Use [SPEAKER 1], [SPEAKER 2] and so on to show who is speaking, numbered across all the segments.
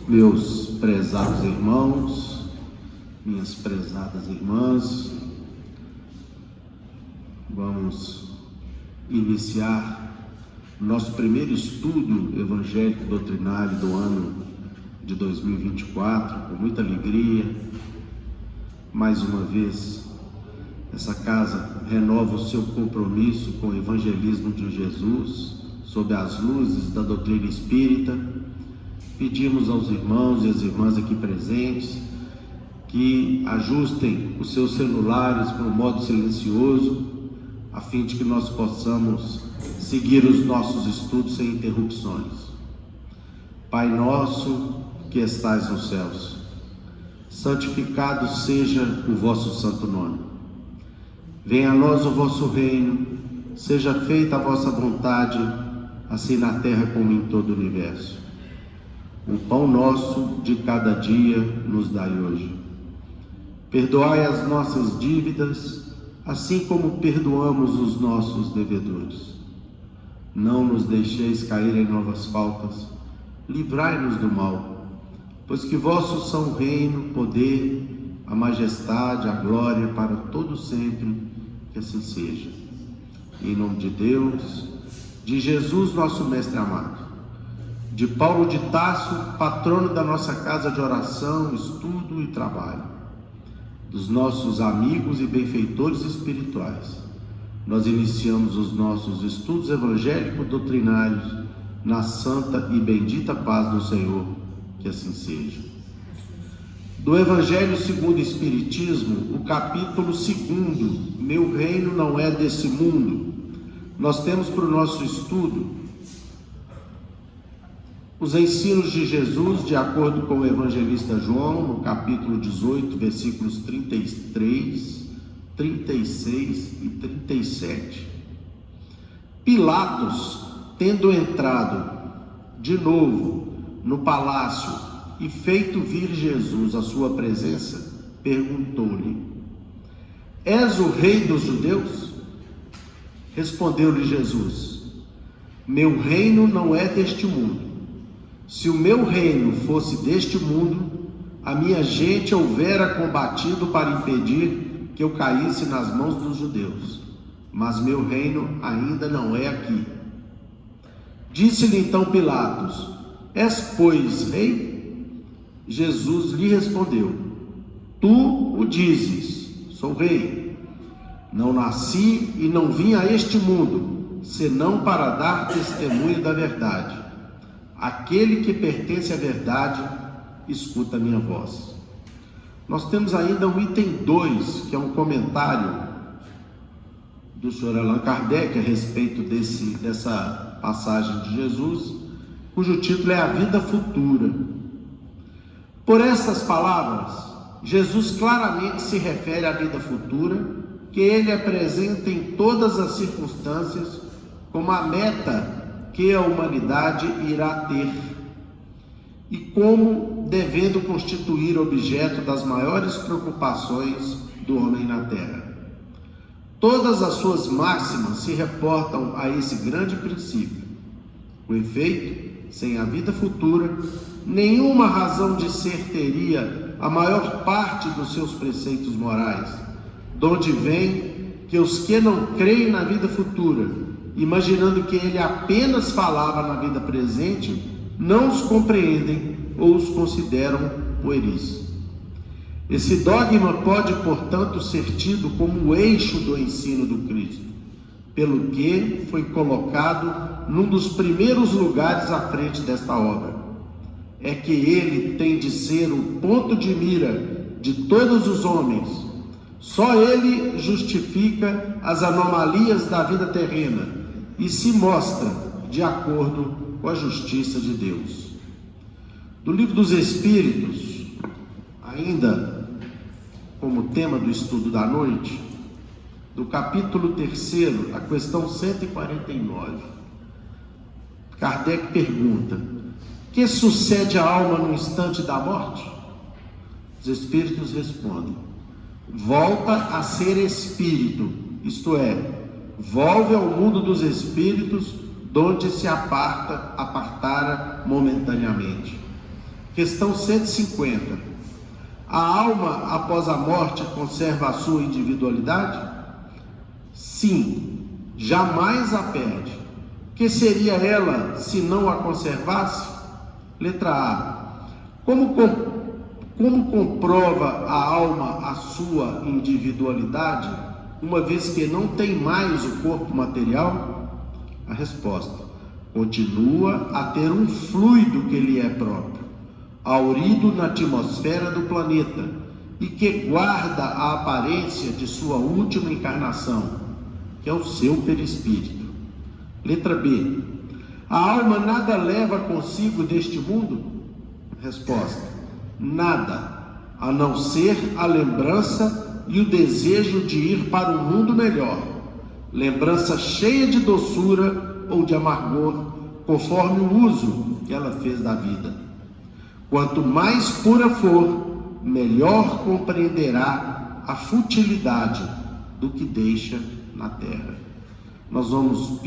[SPEAKER 1] Meus prezados irmãos, minhas prezadas irmãs, vamos iniciar nosso primeiro estudo evangélico doutrinário do ano de 2024, com muita alegria. Mais uma vez, essa casa renova o seu compromisso com o evangelismo de Jesus, sob as luzes da doutrina espírita. Pedimos aos irmãos e às irmãs aqui presentes que ajustem os seus celulares para o modo silencioso, a fim de que nós possamos seguir os nossos estudos sem interrupções. Pai nosso que estais nos céus, santificado seja o vosso santo nome. Venha a nós o vosso reino, seja feita a vossa vontade, assim na terra como em todo o universo. O pão nosso de cada dia nos dai hoje. Perdoai as nossas dívidas, assim como perdoamos os nossos devedores. Não nos deixeis cair em novas faltas, livrai-nos do mal, pois que vosso são o reino, o poder, a majestade, a glória para todo sempre, que assim seja. Em nome de Deus, de Jesus, nosso Mestre amado, de Paulo de Tarso, patrono da nossa casa de oração, estudo e trabalho, dos nossos amigos e benfeitores espirituais, nós iniciamos os nossos estudos evangélicos doutrinários na santa e bendita paz do Senhor, que assim seja. Do Evangelho segundo o Espiritismo, o capítulo 2, Meu reino não é desse mundo, nós temos para o nosso estudo os ensinos de Jesus, de acordo com o evangelista João, no capítulo 18, versículos 33, 36 e 37. Pilatos, tendo entrado de novo no palácio e feito vir Jesus à sua presença, perguntou-lhe: És o rei dos judeus? Respondeu-lhe Jesus: Meu reino não é deste mundo. Se o meu reino fosse deste mundo, a minha gente houvera combatido para impedir que eu caísse nas mãos dos judeus. Mas meu reino ainda não é aqui. Disse-lhe então Pilatos: És, pois, rei? Jesus lhe respondeu: Tu o dizes, sou rei. Não nasci e não vim a este mundo, senão para dar testemunho da verdade. Aquele que pertence à verdade, escuta a minha voz. Nós temos ainda o item 2, que é um comentário do Sr. Allan Kardec a respeito dessa passagem de Jesus, cujo título é A Vida Futura. Por essas palavras, Jesus claramente se refere à vida futura, que ele apresenta em todas as circunstâncias como a meta que a humanidade irá ter, e como devendo constituir objeto das maiores preocupações do homem na terra. Todas as suas máximas se reportam a esse grande princípio. Com efeito, sem a vida futura, nenhuma razão de ser teria a maior parte dos seus preceitos morais, donde vem que os que não creem na vida futura, imaginando que ele apenas falava na vida presente, não os compreendem ou os consideram pueris. Esse dogma pode, portanto, ser tido como o eixo do ensino do Cristo, pelo que foi colocado num dos primeiros lugares à frente desta obra. É que ele tem de ser o ponto de mira de todos os homens. Só ele justifica as anomalias da vida terrena e se mostra de acordo com a justiça de Deus. Do Livro dos Espíritos, ainda como tema do estudo da noite, do capítulo 3, a questão 149, Kardec pergunta: que sucede à alma no instante da morte? Os Espíritos respondem: volta a ser espírito, isto é, volve ao mundo dos espíritos, donde se apartara momentaneamente. Questão 150. A alma, após a morte, conserva a sua individualidade? Sim, jamais a perde. Que seria ela se não a conservasse? Letra A. Como comprova a alma a sua individualidade, uma vez que não tem mais o corpo material? A resposta: continua a ter um fluido que lhe é próprio, haurido na atmosfera do planeta, e que guarda a aparência de sua última encarnação, que é o seu perispírito. Letra B. A alma nada leva consigo deste mundo? Resposta: nada, a não ser a lembrança e o desejo de ir para um mundo melhor, lembrança cheia de doçura ou de amargor, conforme o uso que ela fez da vida. Quanto mais pura for, melhor compreenderá a futilidade do que deixa na terra. Nós vamos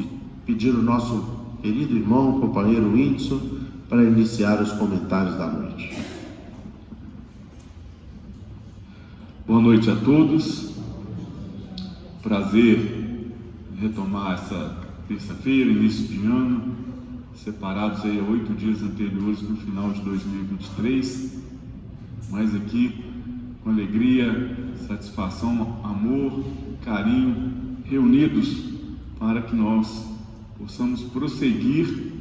[SPEAKER 1] pedir o nosso querido irmão, companheiro Whindersson, para iniciar os comentários da noite.
[SPEAKER 2] Boa noite a todos. Prazer retomar essa terça-feira, início de ano, separados aí a 8 dias anteriores do final de 2023, mas aqui com alegria, satisfação, amor, carinho, reunidos para que nós possamos prosseguir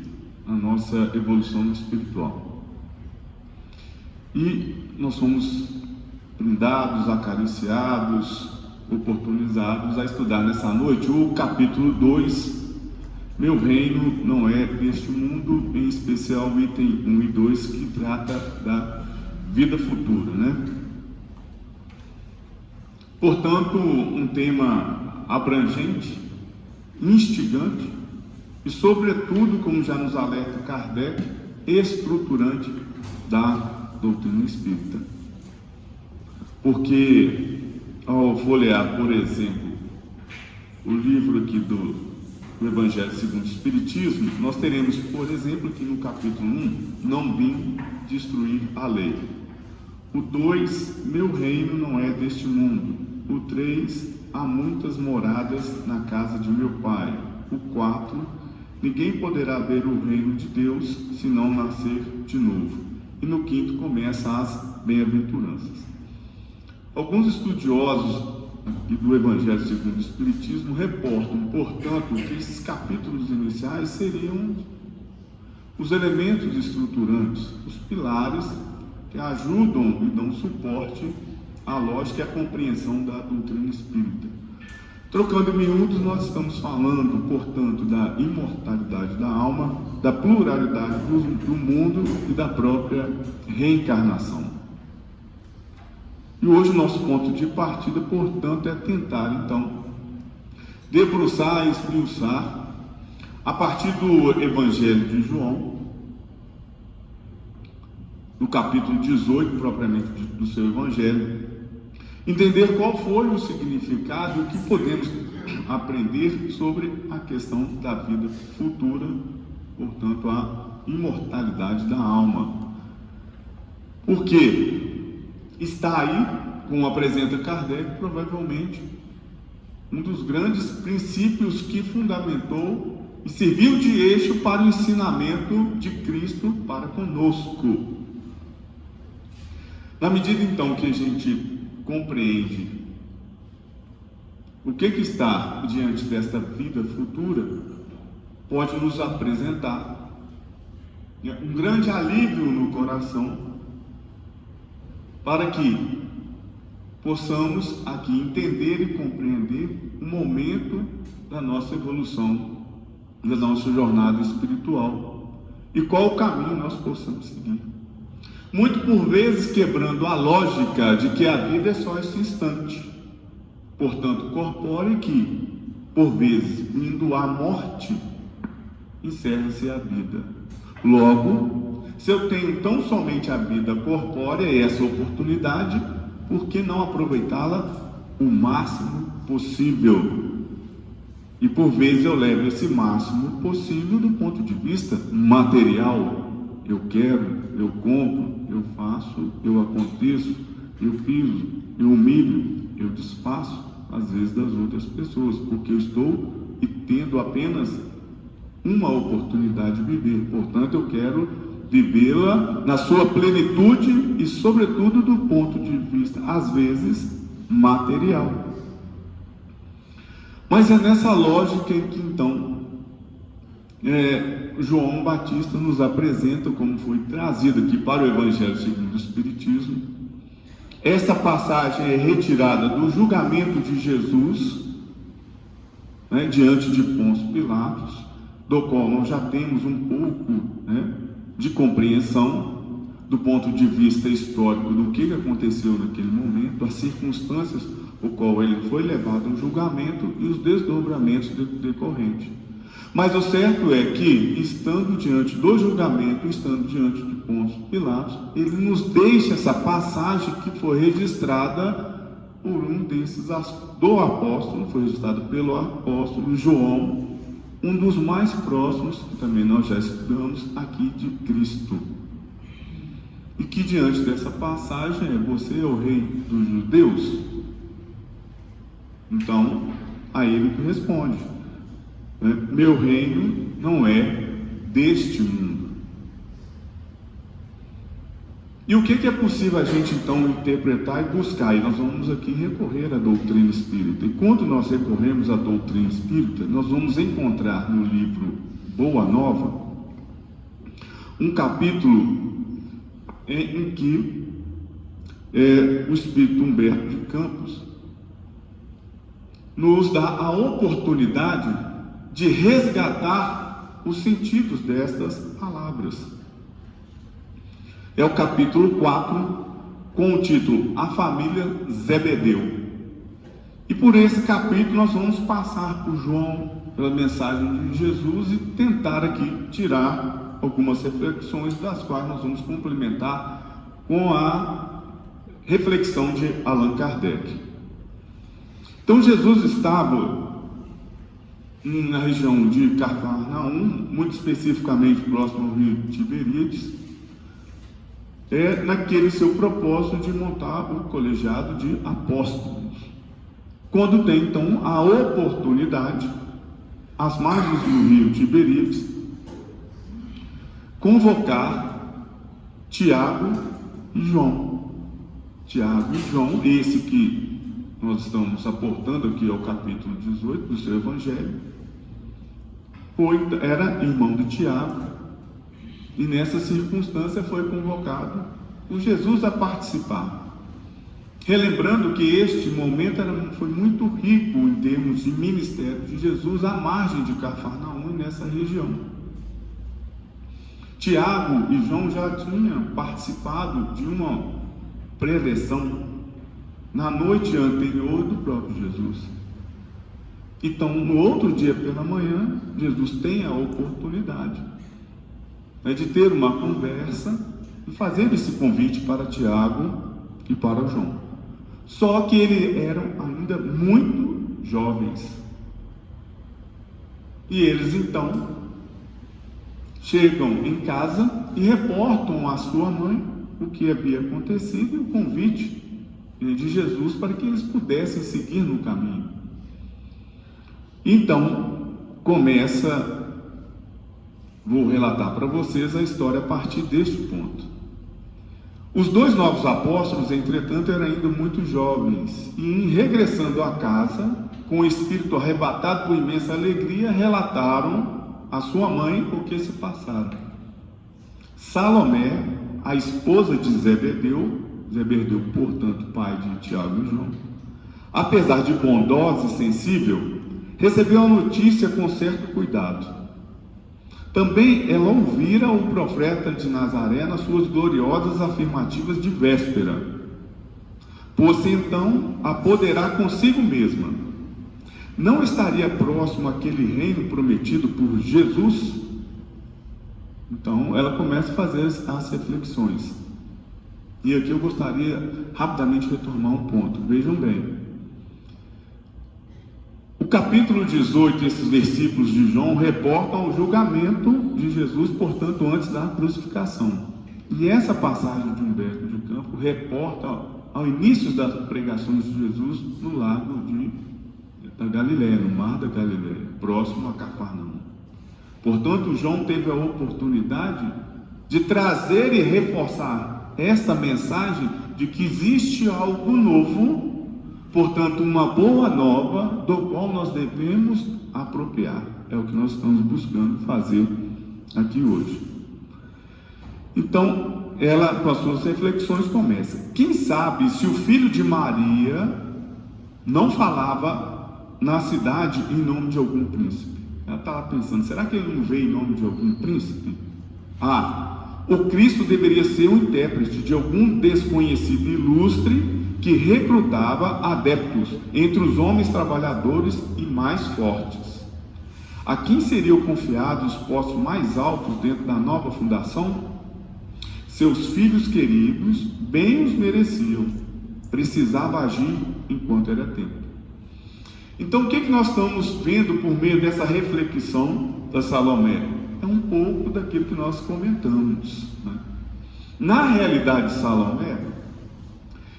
[SPEAKER 2] a nossa evolução espiritual. E nós somos brindados, acariciados, oportunizados a estudar nessa noite o capítulo 2, Meu Reino Não É Deste Mundo, em especial o item 1 e 2, que trata da vida futura, né? Portanto, um tema abrangente, instigante e, sobretudo, como já nos alerta Kardec, estruturante da doutrina espírita. Porque, ao folhear, por exemplo, o livro aqui do Evangelho segundo o Espiritismo, nós teremos, por exemplo, aqui no capítulo 1, não vim destruir a lei. O 2, meu reino não é deste mundo. O 3, há muitas moradas na casa de meu Pai. O 4, ninguém poderá ver o reino de Deus se não nascer de novo. E no 5 começa as bem-aventuranças. Alguns estudiosos do Evangelho segundo o Espiritismo reportam, portanto, que esses capítulos iniciais seriam os elementos estruturantes, os pilares que ajudam e dão suporte à lógica e à compreensão da doutrina espírita. Trocando em miúdos, nós estamos falando, portanto, da imortalidade da alma, da pluralidade do mundo e da própria reencarnação. E hoje o nosso ponto de partida, portanto, é tentar, então, debruçar e esmiuçar, a partir do Evangelho de João, no capítulo 18, propriamente do seu Evangelho, entender qual foi o significado e o que podemos aprender sobre a questão da vida futura, portanto, a imortalidade da alma. Porque está aí, como apresenta Kardec, provavelmente um dos grandes princípios que fundamentou e serviu de eixo para o ensinamento de Cristo para conosco. Na medida então que a gente compreende o que está diante desta vida futura, pode nos apresentar um grande alívio no coração, para que possamos aqui entender e compreender o momento da nossa evolução, da nossa jornada espiritual e qual o caminho nós possamos seguir. Muito por vezes quebrando a lógica de que a vida é só esse instante, portanto corpóreo, que por vezes, indo à morte, encerra-se a vida. Logo, se eu tenho tão somente a vida corpórea e essa oportunidade, por que não aproveitá-la o máximo possível? E por vezes eu levo esse máximo possível do ponto de vista material, eu quero, eu compro, eu faço, eu aconteço, eu piso, eu humilho, eu desfaço, às vezes, das outras pessoas, porque eu estou e tendo apenas uma oportunidade de viver. Portanto, eu quero vivê-la na sua plenitude e, sobretudo, do ponto de vista, às vezes, material. Mas é nessa lógica em que, então, João Batista nos apresenta, como foi trazido aqui para o Evangelho segundo o Espiritismo. Esta passagem é retirada do julgamento de Jesus, diante de Pôncio Pilatos, do qual nós já temos um pouco de compreensão do ponto de vista histórico do que aconteceu naquele momento, as circunstâncias o qual ele foi levado ao julgamento e os desdobramentos decorrentes. Mas o certo é que, estando diante do julgamento, estando diante de Pôncio Pilatos, ele nos deixa essa passagem que foi registrada por um desses do apóstolo, foi registrado pelo apóstolo João, um dos mais próximos, que também nós já estudamos aqui, de Cristo. E que diante dessa passagem você é o rei dos judeus? Então, a ele que responde: meu reino não é deste mundo. E o que é possível a gente então interpretar e buscar? E nós vamos aqui recorrer à doutrina espírita. E quando nós recorremos à doutrina espírita, nós vamos encontrar no livro Boa Nova um capítulo em que o espírito Humberto de Campos nos dá a oportunidade de resgatar os sentidos destas palavras. É o capítulo 4, com o título A Família Zebedeu. E por esse capítulo nós vamos passar por João, pela mensagem de Jesus, e tentar aqui tirar algumas reflexões, das quais nós vamos complementar com a reflexão de Allan Kardec. Então Jesus estava na região de Cafarnaum, muito especificamente próximo ao rio Tiberíades, naquele seu propósito de montar o colegiado de apóstolos. Quando tem então a oportunidade, às margens do rio Tiberíades, convocar Tiago e João. Tiago e João, esse que nós estamos aportando aqui ao capítulo 18 do seu Evangelho, era irmão de Tiago, e nessa circunstância foi convocado por Jesus a participar. Relembrando que este momento foi muito rico em termos de ministério de Jesus à margem de Cafarnaum, nessa região. Tiago e João já tinham participado de uma preleção na noite anterior do próprio Jesus. Então, no outro dia pela manhã, Jesus tem a oportunidade de ter uma conversa e fazer esse convite para Tiago e para João. Só que eles eram ainda muito jovens. E eles então chegam em casa e reportam à sua mãe o que havia acontecido e o convite de Jesus para que eles pudessem seguir no caminho. Então, vou relatar para vocês a história a partir deste ponto. Os dois novos apóstolos, entretanto, eram ainda muito jovens, e regressando à casa, com o espírito arrebatado por imensa alegria, relataram à sua mãe o que se passara. Salomé, a esposa de Zebedeu, portanto, pai de Tiago e João, apesar de bondosa e sensível, recebeu a notícia com certo cuidado. Também ela ouvira o profeta de Nazaré nas suas gloriosas afirmativas de véspera. Pôs-se então a ponderar consigo mesma: não estaria próximo aquele reino prometido por Jesus? Então ela começa a fazer as reflexões. E aqui eu gostaria rapidamente de retomar um ponto. Vejam bem, o capítulo 18, esses versículos de João, reportam o julgamento de Jesus, portanto, antes da crucificação. E essa passagem de Humberto de Campos reporta ao início das pregações de Jesus no lago da Galileia, no mar da Galileia, próximo a Cafarnaum. Portanto, João teve a oportunidade de trazer e reforçar essa mensagem de que existe algo novo, portanto, uma boa nova, do qual nós devemos apropriar. É o que nós estamos buscando fazer aqui hoje. Então, ela, com as suas reflexões, começa: quem sabe se o filho de Maria não falava na cidade em nome de algum príncipe? Ela estava pensando, será que ele não veio em nome de algum príncipe? O Cristo deveria ser um intérprete de algum desconhecido ilustre que recrutava adeptos entre os homens trabalhadores e mais fortes. A quem seriam confiados os postos mais altos dentro da nova fundação? Seus filhos queridos bem os mereciam. Precisava agir enquanto era tempo. Então, o que nós estamos vendo por meio dessa reflexão da Salomé? É um pouco daquilo que nós comentamos, né? Na realidade, Salomé,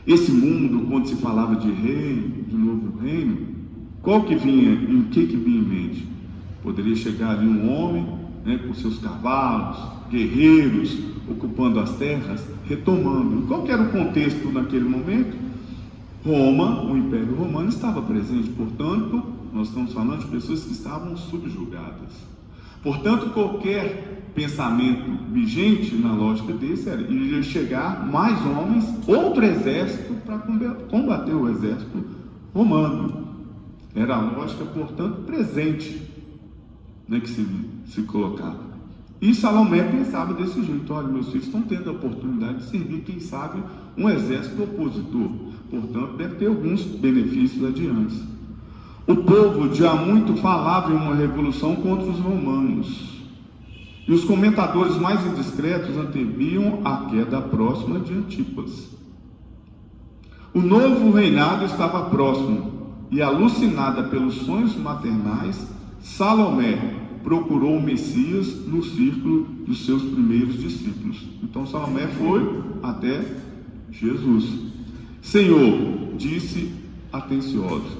[SPEAKER 2] esse mundo, quando se falava de reino, de novo reino, qual que vinha, e o que vinha em mente? Poderia chegar ali um homem, né, com seus cavalos, guerreiros, ocupando as terras, retomando. Qual que era o contexto naquele momento? Roma, o Império Romano estava presente, portanto, nós estamos falando de pessoas que estavam subjugadas. Portanto, qualquer pensamento vigente na lógica desse era: iria chegar mais homens, outro exército para combater o exército romano. Era a lógica, portanto, presente, né, que se colocava. E Salomé pensava desse jeito: olha, meus filhos estão tendo a oportunidade de servir, quem sabe, um exército opositor. Portanto, deve ter alguns benefícios adiante. O povo já muito falava em uma revolução contra os romanos. E os comentadores mais indiscretos anteviam a queda próxima de Antipas. O novo reinado estava próximo, e alucinada pelos sonhos maternais, Salomé procurou o Messias no círculo dos seus primeiros discípulos. Então Salomé foi até Jesus. Senhor, disse atencioso,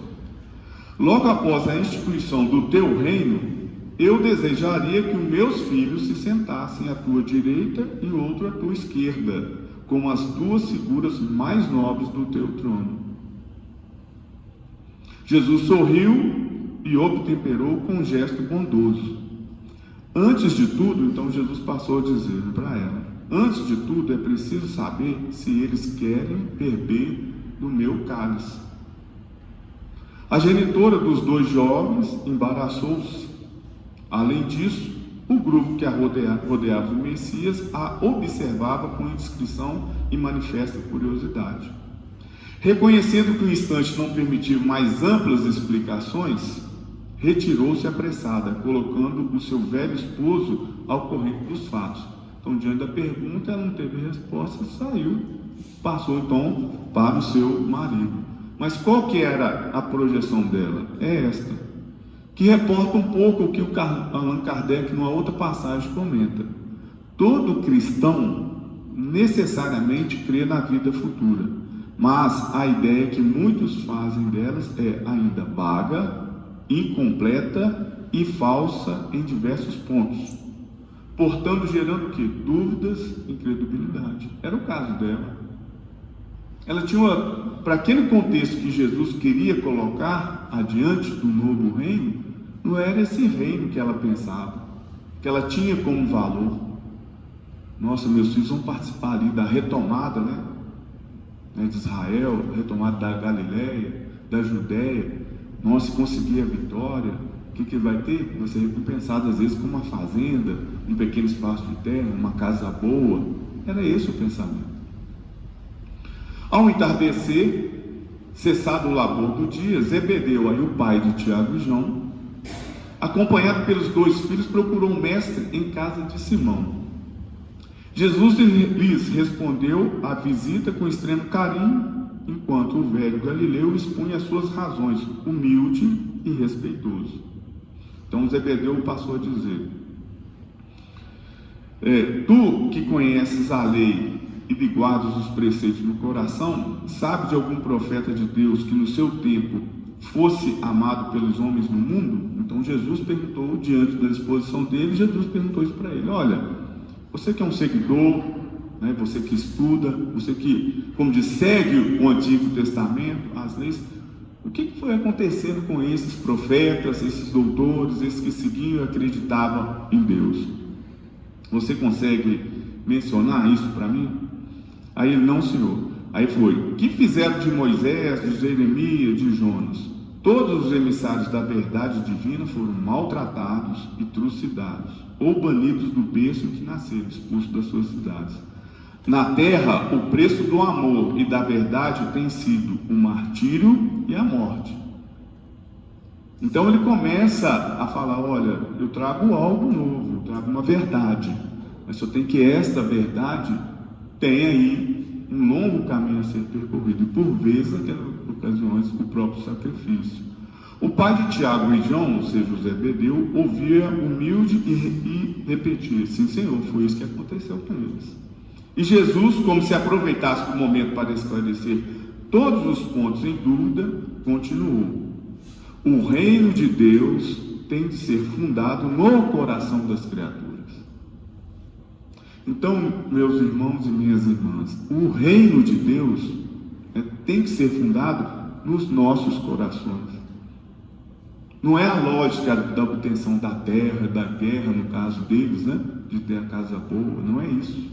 [SPEAKER 2] logo após a instituição do teu reino, eu desejaria que os meus filhos se sentassem à tua direita e outro à tua esquerda, como as duas figuras mais nobres do teu trono. Jesus sorriu e obtemperou com um gesto bondoso. Antes de tudo, então Jesus passou a dizer para ela: antes de tudo é preciso saber se eles querem beber do meu cálice. A genitora dos dois jovens embaraçou-se. Além disso, o grupo que a rodeava o Messias a observava com indiscrição e manifesta curiosidade. Reconhecendo que o instante não permitia mais amplas explicações, retirou-se apressada, colocando o seu velho esposo ao corrente dos fatos. Então, diante da pergunta, ela não teve resposta, saiu, passou então para o seu marido. Mas qual que era a projeção dela? É esta, que reporta um pouco o que o Allan Kardec, numa outra passagem, comenta. Todo cristão necessariamente crê na vida futura, mas a ideia que muitos fazem delas é ainda vaga, incompleta e falsa em diversos pontos, portanto gerando o quê? Dúvidas, incredulidade. Era o caso dela. Ela tinha para aquele contexto que Jesus queria colocar adiante do novo reino, não era esse reino que ela pensava, que ela tinha como valor. Nossa, meus filhos vão participar ali da retomada, né, de Israel, retomada da Galileia, da Judéia. Nossa, se conseguir a vitória, o que vai ter? Vai ser recompensado às vezes com uma fazenda, um pequeno espaço de terra, uma casa boa. Era esse o pensamento. Ao entardecer, cessado o labor do dia, Zebedeu, aí o pai de Tiago e João, acompanhado pelos dois filhos, procurou um mestre em casa de Simão. Jesus lhes respondeu à visita com extremo carinho, enquanto o velho Galileu expunha as suas razões, humilde e respeitoso. Então Zebedeu passou a dizer: tu que conheces a lei e lhe guardas os preceitos no coração, sabe de algum profeta de Deus que no seu tempo fosse amado pelos homens no mundo? Então Jesus perguntou, diante da exposição dele, Jesus perguntou isso para ele: olha, você que é um seguidor, né, você que estuda, você que, como diz, segue o Antigo Testamento, as leis, o que foi acontecendo com esses profetas, esses doutores, esses que seguiam e acreditavam em Deus? Você consegue mencionar isso para mim? Aí ele: não, senhor. Aí foi: que fizeram de Moisés, de Jeremias, de Jonas? Todos os emissários da verdade divina foram maltratados e trucidados, ou banidos do berço em que nasceram, expulsos das suas cidades. Na terra, o preço do amor e da verdade tem sido o martírio e a morte. Então ele começa a falar: olha, eu trago algo novo, eu trago uma verdade, mas só tem que esta verdade tem aí um longo caminho a ser percorrido, e por vezes, naquelas ocasiões, o próprio sacrifício. O pai de Tiago e João, ou seja, o Zebedeu, ouvia humilde e repetia: sim, Senhor, foi isso que aconteceu com eles. E Jesus, como se aproveitasse do momento para esclarecer todos os pontos em dúvida, continuou: o reino de Deus tem de ser fundado no coração das criaturas. Então, meus irmãos e minhas irmãs, o reino de Deus tem que ser fundado nos nossos corações. Não é a lógica da obtenção da terra, da guerra, no caso deles, né? De ter a casa boa, não é isso.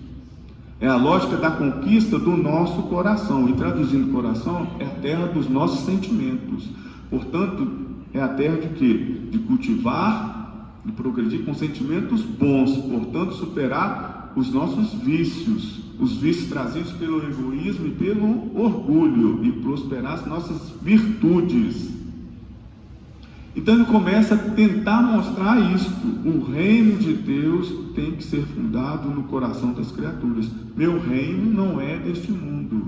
[SPEAKER 2] É a lógica da conquista do nosso coração. E traduzindo coração, é a terra dos nossos sentimentos. Portanto, é a terra de quê? De cultivar e progredir com sentimentos bons. Portanto, superar os nossos vícios, os vícios trazidos pelo egoísmo e pelo orgulho, e prosperar as nossas virtudes. Então ele começa a tentar mostrar isto: o reino de Deus tem que ser fundado no coração das criaturas. Meu reino não é deste mundo.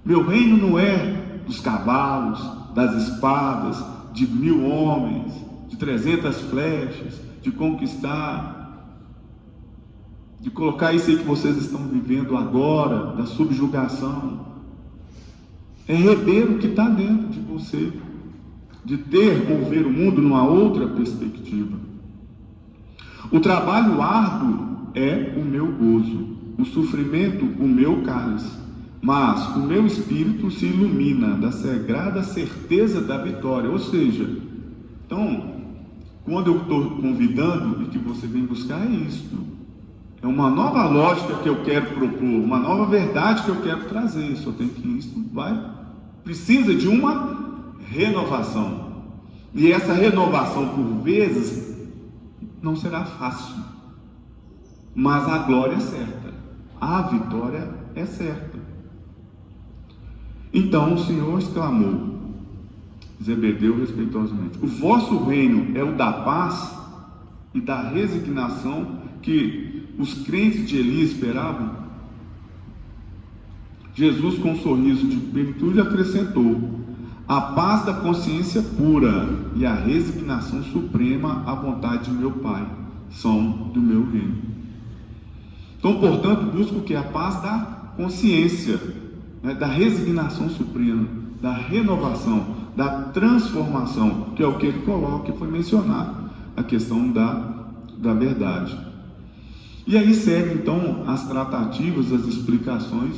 [SPEAKER 2] Meu reino não é dos cavalos, das espadas, de 1000 homens, de 300 flechas, de conquistar, de colocar isso aí que vocês estão vivendo agora, da subjugação. É rever o que está dentro de você, de ou ver o mundo numa outra perspectiva. O trabalho árduo é o meu gozo, o sofrimento o meu cálice, mas o meu espírito se ilumina da sagrada certeza da vitória. Ou seja, então, quando eu estou convidando e que você vem buscar, é isto. É uma nova lógica que eu quero propor, uma nova verdade que eu quero trazer. Só tem que isso precisa de uma renovação. E essa renovação, por vezes, não será fácil. Mas a glória é certa. A vitória é certa. Então o Senhor exclamou, Zebedeu respeitosamente: o vosso reino é o da paz e da resignação que os crentes de Eli esperavam? Jesus, com um sorriso de plenitude, acrescentou: a paz da consciência pura e a resignação suprema à vontade de meu Pai são do meu reino. Então, portanto, busco o que? A paz da consciência, né? Da resignação suprema, da renovação, da transformação, que é o que ele coloca, que foi mencionado, a questão da verdade. E aí segue então as tratativas, as explicações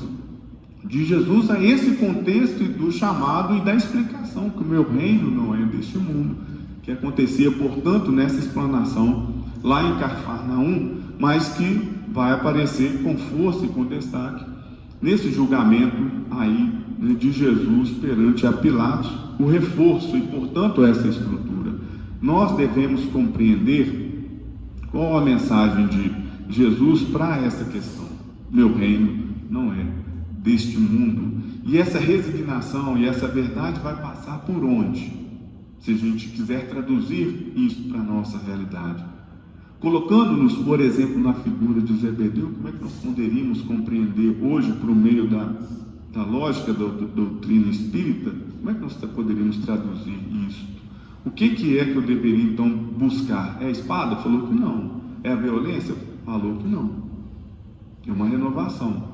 [SPEAKER 2] de Jesus a esse contexto do chamado e da explicação que o meu reino não é deste mundo, que acontecia, portanto, nessa explanação lá em Cafarnaum, mas que vai aparecer com força e com destaque nesse julgamento aí, né, de Jesus perante a Pilatos, o reforço e, portanto, essa estrutura. Nós devemos compreender qual a mensagem de Jesus para essa questão. Meu reino não é deste mundo. E essa resignação e essa verdade vai passar por onde? Se a gente quiser traduzir isso para a nossa realidade. Colocando-nos, por exemplo, na figura de Zebedeu, como é que nós poderíamos compreender hoje, por meio da lógica da doutrina espírita, como é que nós poderíamos traduzir isso? O que é que eu deveria então buscar? É a espada? Falou que não. É a violência? Falou que não. É uma renovação.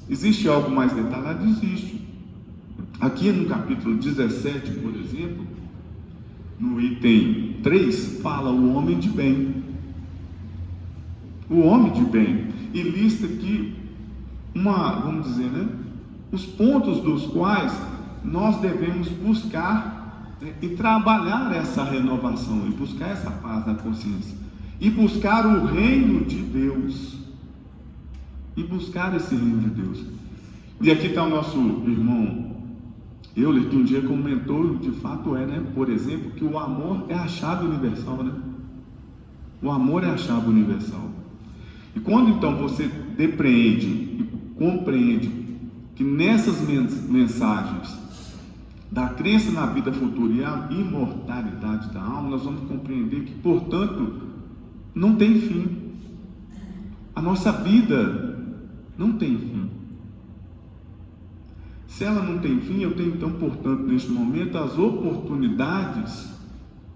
[SPEAKER 2] Existe algo mais detalhado? Existe. Aqui no capítulo 17, por exemplo, no item 3, fala o homem de bem. O homem de bem. E lista aqui vamos dizer, os pontos dos quais nós devemos buscar e trabalhar essa renovação, e buscar essa paz na consciência, e buscar o reino de Deus, e buscar esse reino de Deus. E aqui está o nosso irmão Euler, que um dia comentou, de fato por exemplo, que o amor é a chave universal, O amor é a chave universal. E quando então você depreende e compreende que nessas mensagens da crença na vida futura e a imortalidade da alma, nós vamos compreender que, portanto, não tem fim. A nossa vida não tem fim. Se ela não tem fim, eu tenho então, portanto, neste momento, as oportunidades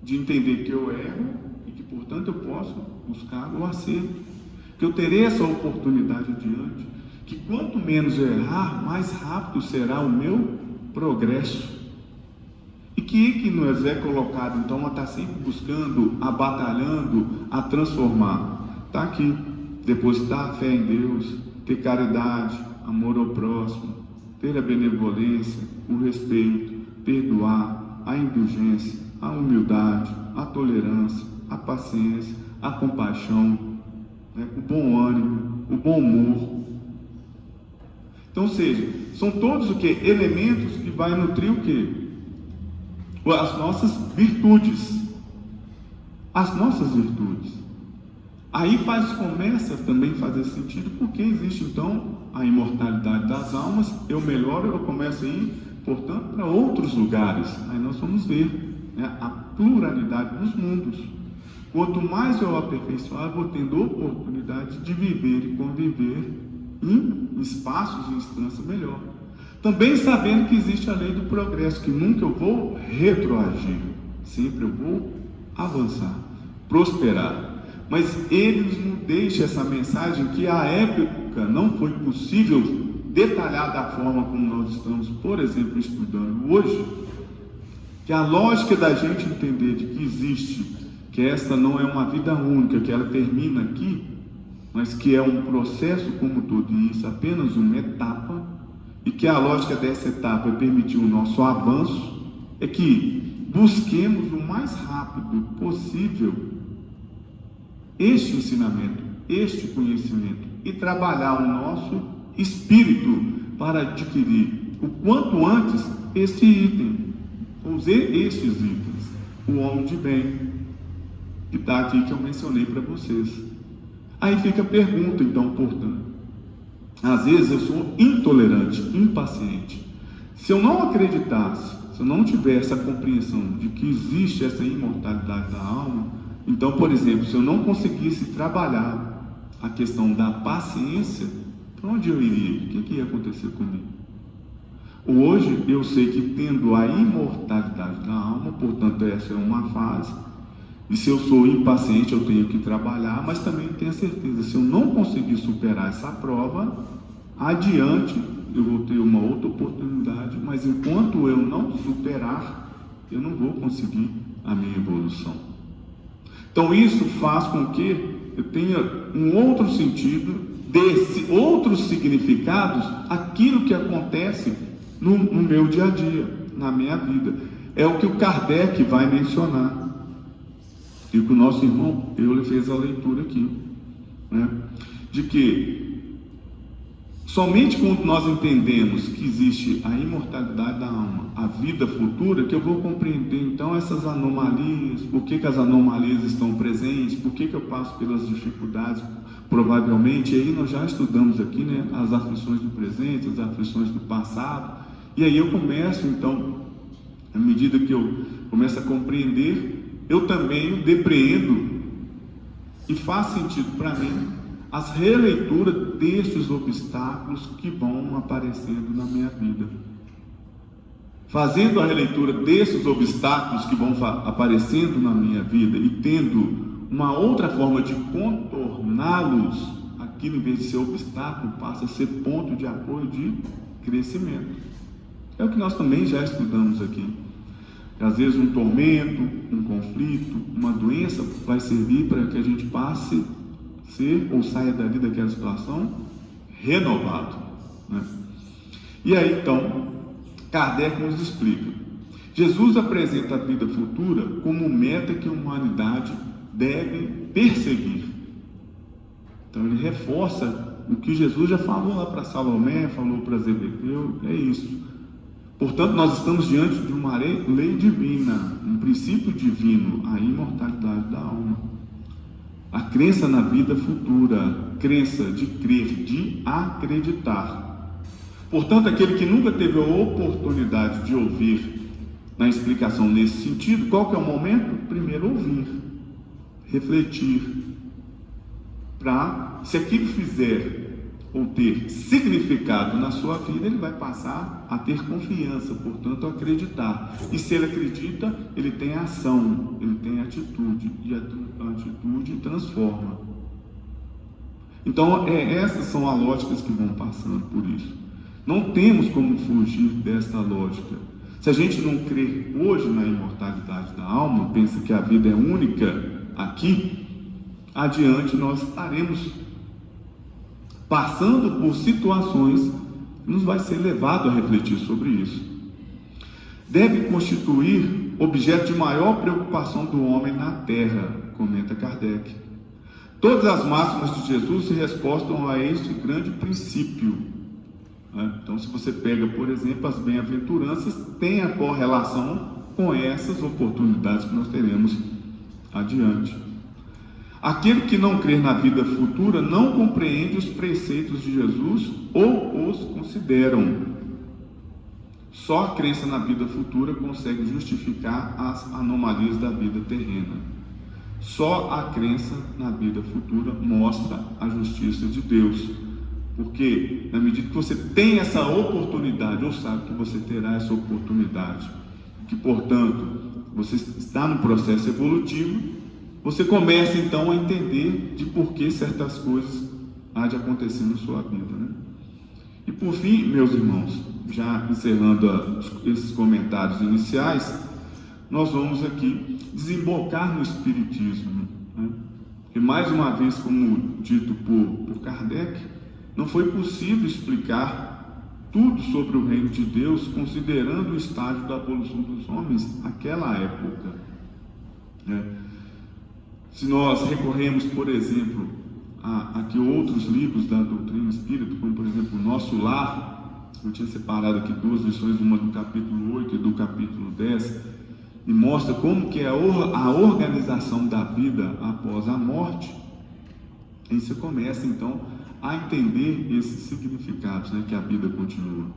[SPEAKER 2] de entender que eu erro e que, portanto, eu posso buscar o acerto. Que eu terei essa oportunidade adiante, que quanto menos eu errar, mais rápido será o meu progresso. E que nós é colocado então a estar sempre buscando, a batalhando, a transformar. Está aqui, depositar a fé em Deus, ter caridade, amor ao próximo, ter a benevolência, o respeito, perdoar, a indulgência, a humildade, a tolerância, a paciência, a compaixão, o bom ânimo, o bom humor. Então, ou seja, são todos o que? Elementos que vai nutrir o que? As nossas virtudes. As nossas virtudes. Aí começa também a fazer sentido, porque existe então a imortalidade das almas. Eu melhoro, eu começo a ir, portanto, para outros lugares. Aí nós vamos ver a pluralidade dos mundos. Quanto mais eu aperfeiçoar, eu vou tendo oportunidade de viver e conviver em espaços e instâncias melhor. Também sabendo que existe a lei do progresso, que nunca eu vou retroagir, sempre eu vou avançar, prosperar. Mas ele nos deixa essa mensagem que à época não foi possível detalhar da forma como nós estamos, por exemplo, estudando hoje, que a lógica da gente entender de que existe, que esta não é uma vida única, que ela termina aqui, mas que é um processo como todo, e isso é apenas uma etapa, e que a lógica dessa etapa é permitir o nosso avanço, é que busquemos o mais rápido possível este ensinamento, este conhecimento, e trabalhar o nosso espírito para adquirir o quanto antes este item, ou estes itens, o homem de bem, que está aqui, que eu mencionei para vocês. Aí fica a pergunta, então, portanto, às vezes eu sou intolerante, impaciente. Se eu não acreditasse, se eu não tivesse a compreensão de que existe essa imortalidade da alma, então, por exemplo, se eu não conseguisse trabalhar a questão da paciência, para onde eu iria? O que ia acontecer comigo? Hoje eu sei que tendo a imortalidade da alma, portanto essa é uma fase, e se eu sou impaciente eu tenho que trabalhar, mas também tenho certeza, se eu não conseguir superar essa prova, adiante eu vou ter uma outra oportunidade, mas enquanto eu não superar, eu não vou conseguir a minha evolução. Então isso faz com que eu tenha um outro sentido, desse outros significados, aquilo que acontece no meu dia a dia, na minha vida. É o que o Kardec vai mencionar. E que o nosso irmão Euler fez a leitura aqui, de que somente quando nós entendemos que existe a imortalidade da alma, a vida futura, que eu vou compreender então essas anomalias, por que as anomalias estão presentes, por que eu passo pelas dificuldades, provavelmente. E aí nós já estudamos aqui, as aflições do presente, as aflições do passado, e aí eu começo então, à medida que eu começo a compreender, eu também depreendo, e faz sentido para mim, as releituras destes obstáculos que vão aparecendo na minha vida. fazendo a releitura desses obstáculos que vão aparecendo na minha vida e tendo uma outra forma de contorná-los, aquilo, em vez de ser obstáculo, passa a ser ponto de apoio, de crescimento. É o que nós também já estudamos aqui. Às vezes um tormento, um conflito, uma doença vai servir para que a gente passe a ser, ou saia dali daquela situação, renovado, né? E aí então Kardec nos explica. Jesus apresenta a vida futura como meta que a humanidade deve perseguir. Então ele reforça o que Jesus já falou lá para Salomé, falou para Zebedeu, é isso. Portanto, nós estamos diante de uma lei divina, um princípio divino, a imortalidade da alma. A crença na vida futura, crença de crer, de acreditar. Portanto, aquele que nunca teve a oportunidade de ouvir na explicação nesse sentido, qual que é o momento? Primeiro ouvir, refletir, para, se aquilo fizer ou ter significado na sua vida, ele vai passar a ter confiança, portanto, a acreditar. E se ele acredita, ele tem ação, ele tem atitude, e a atitude transforma. Então, essas são as lógicas que vão passando por isso. Não temos como fugir desta lógica. Se a gente não crer hoje na imortalidade da alma, pensa que a vida é única aqui, adiante nós estaremos passando por situações que nos vai ser levado a refletir sobre isso. Deve constituir objeto de maior preocupação do homem na terra, comenta Kardec. Todas as máximas de Jesus se respondem a este grande princípio. Então, se você pega, por exemplo, as bem-aventuranças, tem a correlação com essas oportunidades que nós teremos adiante. Aquele que não crê na vida futura não compreende os preceitos de Jesus ou os consideram. Só a crença na vida futura consegue justificar as anomalias da vida terrena. Só a crença na vida futura mostra a justiça de Deus. Porque, na medida que você tem essa oportunidade, ou sabe que você terá essa oportunidade, que, portanto, você está no processo evolutivo, você começa então a entender de por que certas coisas há de acontecer na sua vida, né? E por fim, meus irmãos, já encerrando esses comentários iniciais, nós vamos aqui desembocar no Espiritismo, né? E mais uma vez, como dito por Kardec, não foi possível explicar tudo sobre o reino de Deus, considerando o estágio da evolução dos homens naquela época, né? Se nós recorremos, por exemplo, a outros livros da doutrina espírita, como por exemplo o Nosso Lar, eu tinha separado aqui duas lições, uma do capítulo 8 e do capítulo 10, e mostra como que é a organização da vida após a morte. E você começa então a entender esses significados, né, que a vida continua.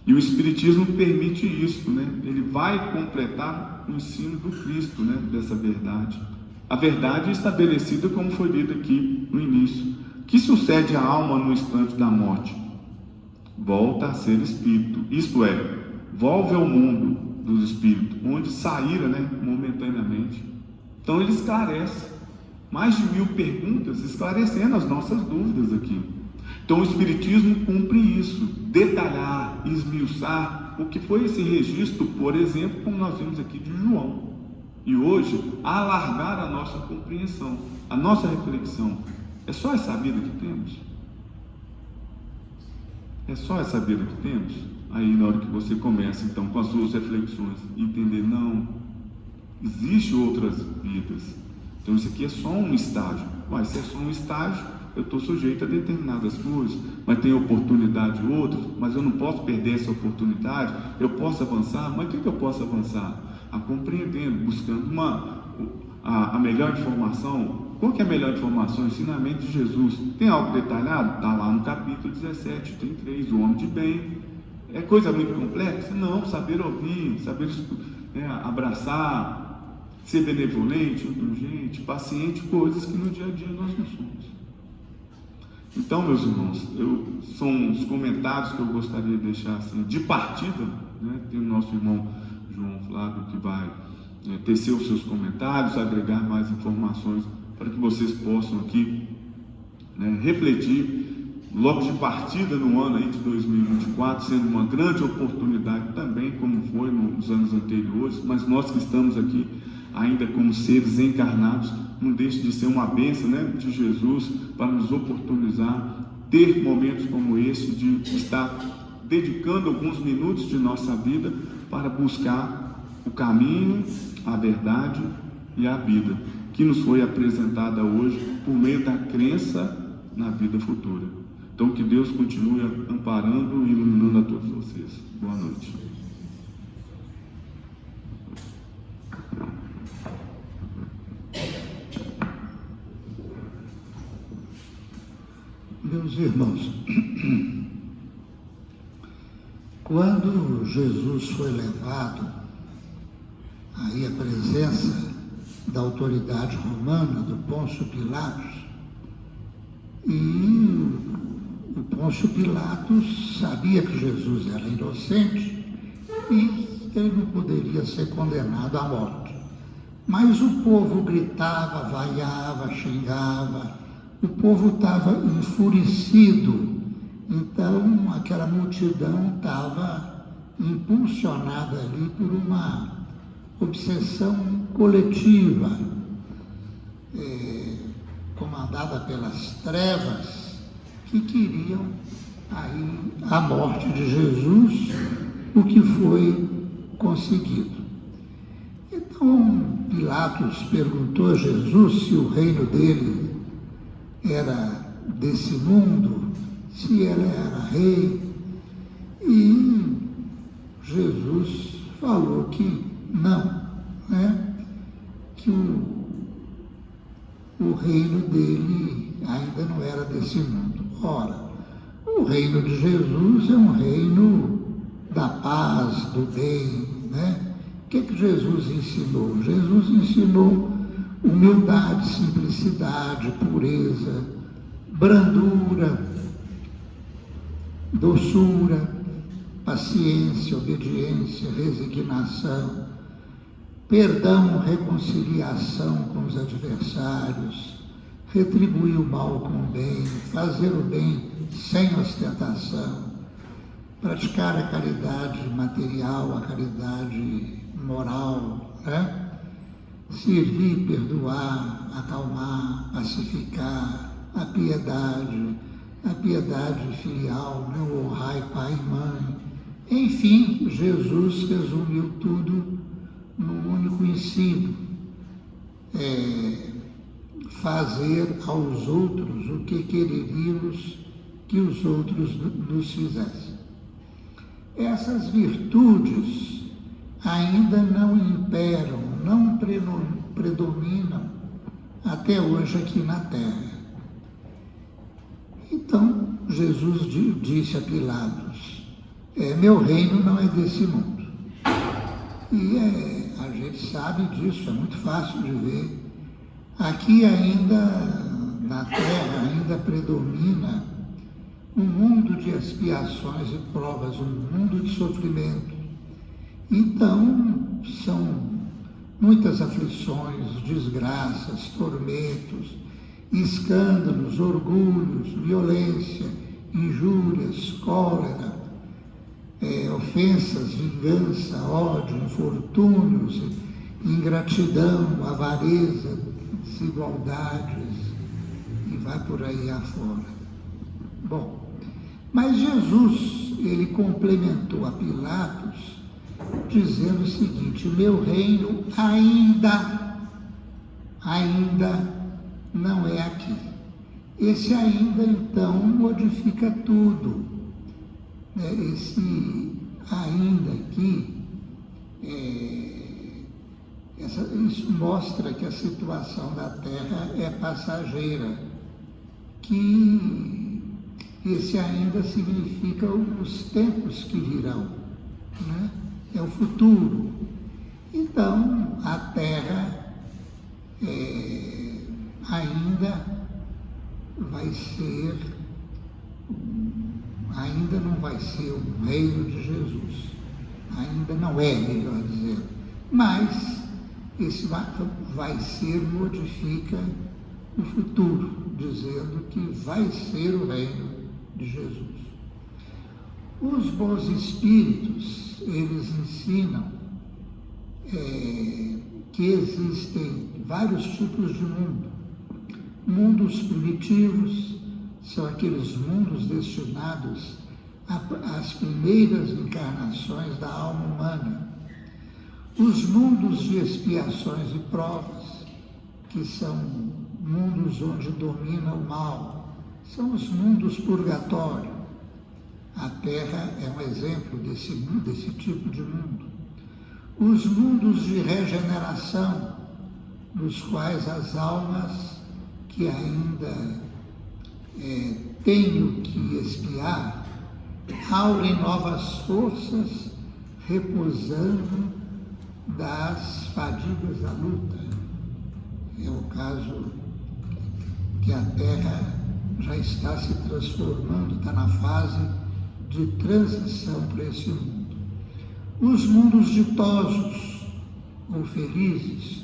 [SPEAKER 2] E o Espiritismo permite isso, né? Ele vai completar o ensino do Cristo, né, dessa verdade. A verdade estabelecida como foi dito aqui no início. Que sucede à alma no instante da morte? Volta a ser espírito, isto é, volve ao mundo dos espíritos, onde saíra, né, momentaneamente. Então ele esclarece. Mais de 1000 perguntas esclarecendo as nossas dúvidas aqui. Então o Espiritismo cumpre isso, detalhar, esmiuçar o que foi esse registro, por exemplo, como nós vimos aqui de João. E hoje, alargar a nossa compreensão, a nossa reflexão. É só essa vida que temos? É só essa vida que temos? Aí na hora que você começa então com as suas reflexões, entender, não, existem outras vidas. Então isso aqui é só um estágio. Mas se é só um estágio, eu estou sujeito a determinadas coisas, mas tem oportunidade de outras, mas eu não posso perder essa oportunidade, eu posso avançar, mas o que eu posso avançar? A compreendendo, buscando a melhor informação. Qual que é a melhor informação? O ensinamento de Jesus. Tem algo detalhado? Está lá no capítulo 17, tem 3, o homem de bem. É coisa muito complexa? Não, saber ouvir, saber abraçar, ser benevolente, indulgente, paciente, coisas que no dia a dia nós não somos. Então, meus irmãos, são os comentários que eu gostaria de deixar assim, de partida né? Tem o nosso irmão João Flávio que vai tecer os seus comentários, agregar mais informações para que vocês possam aqui, né, refletir logo de partida no ano aí de 2024, sendo uma grande oportunidade também, como foi nos anos anteriores, mas nós que estamos aqui ainda como seres encarnados, não deixe de ser uma bênção, né, de Jesus para nos oportunizar, ter momentos como esse, de estar dedicando alguns minutos de nossa vida para buscar o caminho, a verdade e a vida, que nos foi apresentada hoje por meio da crença na vida futura. Então, que Deus continue amparando e iluminando a todos vocês. Boa noite.
[SPEAKER 3] Meus irmãos, quando Jesus foi levado aí à presença da autoridade romana, do Pôncio Pilatos, e o Pôncio Pilatos sabia que Jesus era inocente e ele não poderia ser condenado à morte. Mas o povo gritava, vaiava, xingava, o povo estava enfurecido, então aquela multidão estava impulsionada ali por uma obsessão coletiva, comandada pelas trevas, que queriam aí a morte de Jesus, o que foi conseguido. Então Pilatos perguntou a Jesus se o reino dele era desse mundo, se ele era rei, e Jesus falou que não, né? Que o reino dele ainda não era desse mundo. Ora, o reino de Jesus é um reino da paz, do bem, né? O que Jesus ensinou? Jesus ensinou humildade, simplicidade, pureza, brandura, doçura, paciência, obediência, resignação, perdão, reconciliação com os adversários, retribuir o mal com o bem, fazer o bem sem ostentação, praticar a caridade material, a caridade moral, né? Servir, perdoar, acalmar, pacificar, a piedade filial, né? Honrar pai e mãe. Enfim, Jesus resumiu tudo num único ensino: fazer aos outros o que quereríamos que os outros nos fizessem. Essas virtudes ainda não imperam, não predominam até hoje aqui na Terra. Então, Jesus disse a Pilatos: meu reino não é desse mundo. E a gente sabe disso, é muito fácil de ver. Aqui ainda, na Terra, ainda predomina um mundo de expiações e provas, um mundo de sofrimento. Então, são muitas aflições, desgraças, tormentos, escândalos, orgulhos, violência, injúrias, cólera, ofensas, vingança, ódio, infortúnios, ingratidão, avareza, desigualdades, e vai por aí afora. Bom, mas Jesus, ele complementou a Pilatos dizendo o seguinte: meu reino ainda não é aqui. Esse ainda, então, modifica tudo. Esse ainda aqui, isso mostra que a situação da Terra é passageira, que esse ainda significa os tempos que virão, né? É o futuro. Então, a Terra ainda não vai ser o reino de Jesus. ainda não é, melhor dizendo, mas esse vai ser modifica o futuro, dizendo que vai ser o reino de Jesus. Os bons espíritos, eles ensinam que existem vários tipos de mundo. Mundos primitivos são aqueles mundos destinados às primeiras encarnações da alma humana. Os mundos de expiações e provas, que são mundos onde domina o mal, são os mundos purgatório. A Terra é um exemplo desse tipo de mundo. Os mundos de regeneração, nos quais as almas que ainda têm o que expiar, aurem novas forças, repousando das fadigas da luta. É o caso que a Terra já está se transformando, está na fase de transição para esse mundo. Os mundos ditosos ou felizes,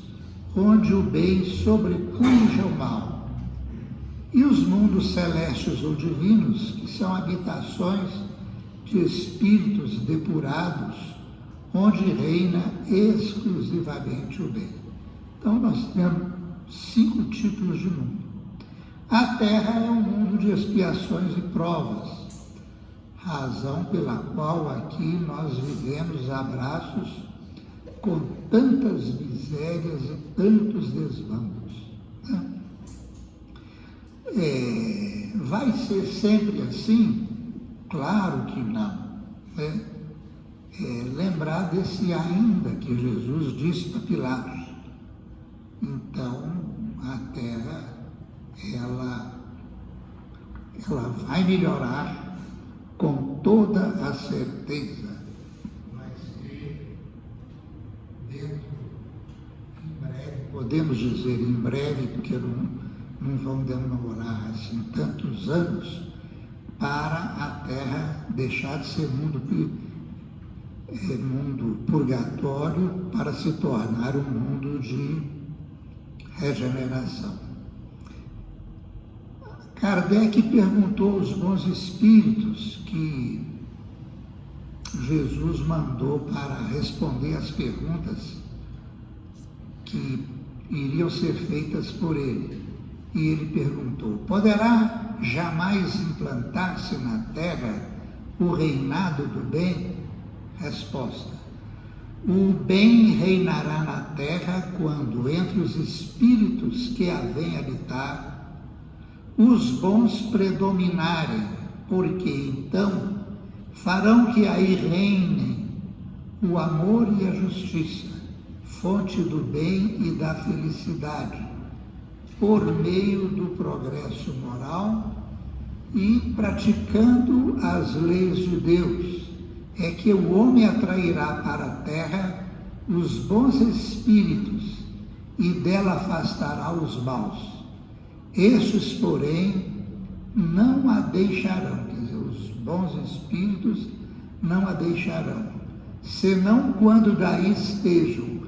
[SPEAKER 3] onde o bem sobrepuja o mal. E os mundos celestes ou divinos, que são habitações de espíritos depurados, onde reina exclusivamente o bem. Então nós temos 5 tipos de mundo. A Terra é um mundo de expiações e provas, razão pela qual aqui nós vivemos a braços com tantas misérias e tantos desmandos. Vai ser sempre assim? Claro que não. Lembrar desse ainda que Jesus disse para Pilatos. Então, a Terra, ela vai melhorar com toda a certeza. Vai ser dentro, em breve, podemos dizer em breve, porque não vão demorar assim tantos anos, para a Terra deixar de ser mundo purgatório para se tornar um mundo de regeneração. Kardec perguntou aos bons espíritos que Jesus mandou para responder às perguntas que iriam ser feitas por ele. E ele perguntou: poderá jamais implantar-se na Terra o reinado do bem? Resposta: o bem reinará na Terra quando, entre os espíritos que a vêm habitar, os bons predominarem, porque então farão que aí reinem o amor e a justiça, fonte do bem e da felicidade, por meio do progresso moral e praticando as leis de Deus, é que o homem atrairá para a terra os bons espíritos e dela afastará os maus. Estes, porém, não a deixarão, quer dizer, os bons espíritos não a deixarão, senão quando daí estejam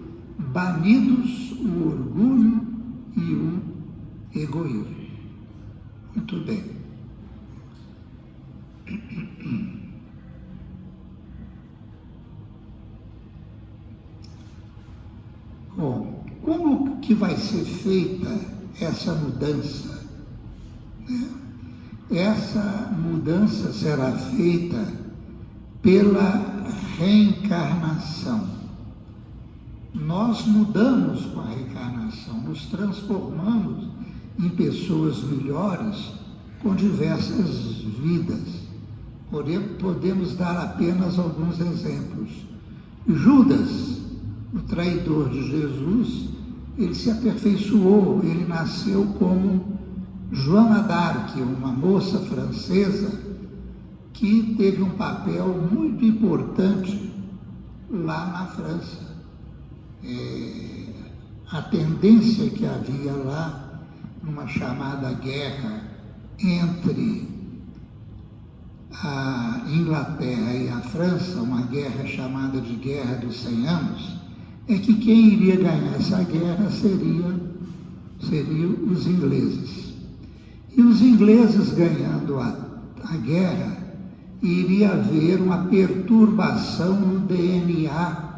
[SPEAKER 3] banidos o orgulho e o egoísmo. Muito bem. Bom, como que vai ser feita essa mudança? Essa mudança será feita pela reencarnação. Nós mudamos com a reencarnação, nos transformamos em pessoas melhores com diversas vidas. Podemos dar apenas alguns exemplos. Judas, o traidor de Jesus, ele se aperfeiçoou, ele nasceu como Joana d'Arc, uma moça francesa que teve um papel muito importante lá na França. A tendência que havia lá, numa chamada guerra entre a Inglaterra e a França, uma guerra chamada de Guerra dos 100 Anos, é que quem iria ganhar essa guerra seriam os ingleses. E os ingleses ganhando a guerra, iria haver uma perturbação no DNA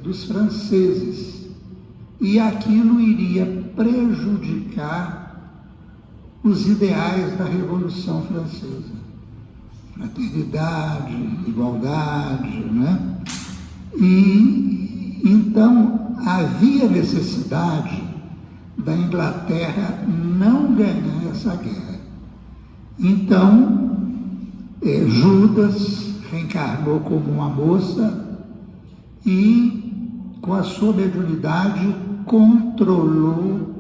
[SPEAKER 3] dos franceses, e aquilo iria prejudicar os ideais da Revolução Francesa. Fraternidade, igualdade, né? E então havia necessidade da Inglaterra não ganhar essa guerra. Então, Judas reencarnou como uma moça e, com a sua mediunidade, controlou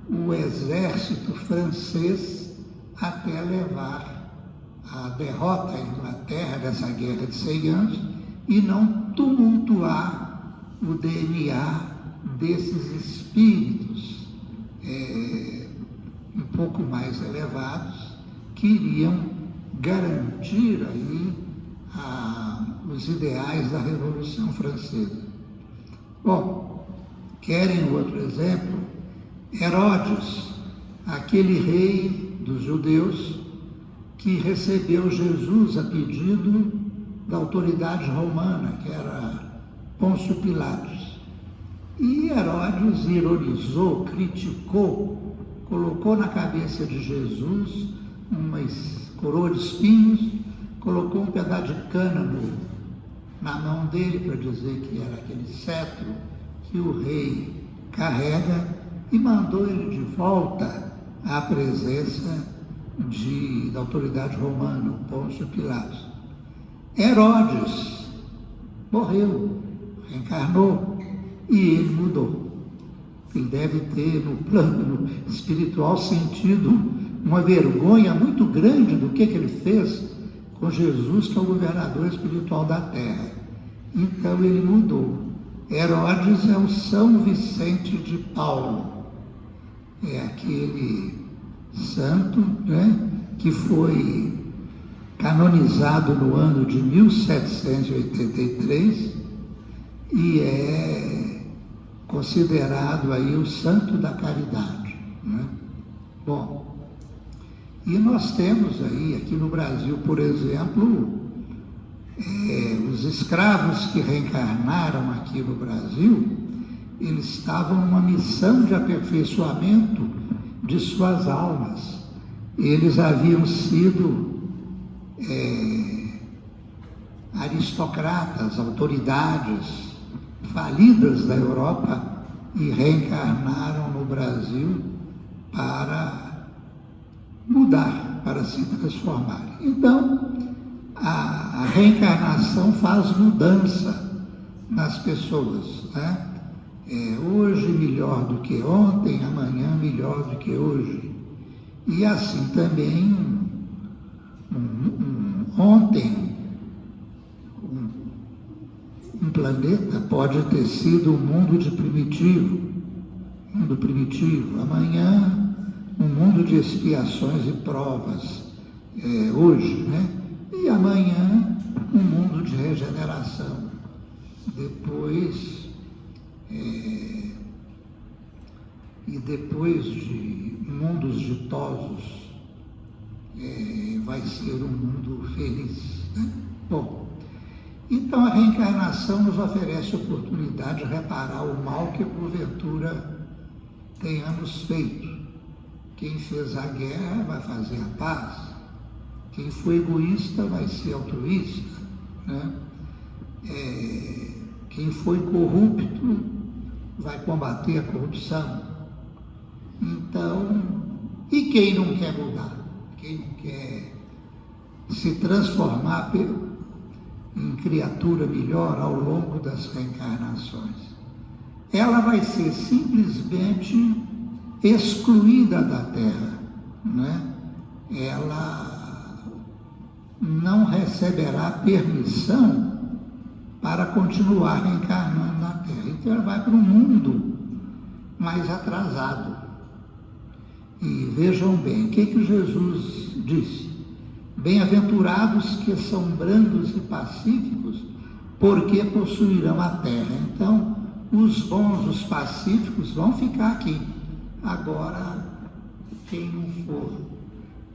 [SPEAKER 3] o exército francês até levar a derrota à Inglaterra dessa guerra de 100 anos e não tumultuar o DNA desses espíritos um pouco mais elevados que iriam garantir aí os ideais da Revolução Francesa. Bom, querem outro exemplo? Herodes, aquele rei dos judeus que recebeu Jesus a pedido da autoridade romana, que era Pôncio Pilatos. E Herodes ironizou, criticou, colocou na cabeça de Jesus uma coroa de espinhos, colocou um pedaço de cânhamo na mão dele para dizer que era aquele cetro que o rei carrega e mandou ele de volta à presença da autoridade romana, Pôncio Pilatos. Herodes morreu, reencarnou e ele mudou. Ele deve ter, no plano espiritual, sentido uma vergonha muito grande do que ele fez com Jesus, que é o governador espiritual da terra. Então ele mudou. Herodes é o São Vicente de Paulo. É aquele santo, né, que foi canonizado no ano de 1783 e é considerado aí o santo da caridade, né? Bom, e nós temos aí, aqui no Brasil, por exemplo, os escravos que reencarnaram aqui no Brasil, eles estavam numa missão de aperfeiçoamento de suas almas. Eles haviam sido aristocratas, autoridades falidas da Europa e reencarnaram no Brasil para mudar, para se transformar. Então, a reencarnação faz mudança nas pessoas, né? Hoje melhor do que ontem, amanhã melhor do que hoje. E assim também, ontem, um planeta pode ter sido um mundo primitivo, amanhã um mundo de expiações e provas, hoje, né? E amanhã um mundo de regeneração. Depois de mundos ditosos, vai ser um mundo feliz, né? Bom, então a reencarnação nos oferece a oportunidade de reparar o mal que porventura tenhamos feito. Quem fez a guerra vai fazer a paz. Quem foi egoísta vai ser altruísta, né? Quem foi corrupto vai combater a corrupção. Então, e quem não quer mudar? Quem não quer se transformar em criatura melhor ao longo das reencarnações? Ela vai ser simplesmente excluída da Terra, né? Ela não receberá permissão para continuar reencarnando na Terra. Então ela vai para um mundo mais atrasado. E vejam bem, o que Jesus disse? Bem-aventurados que são brandos e pacíficos, porque possuirão a terra. Então, os bons, os pacíficos vão ficar aqui. Agora, quem não for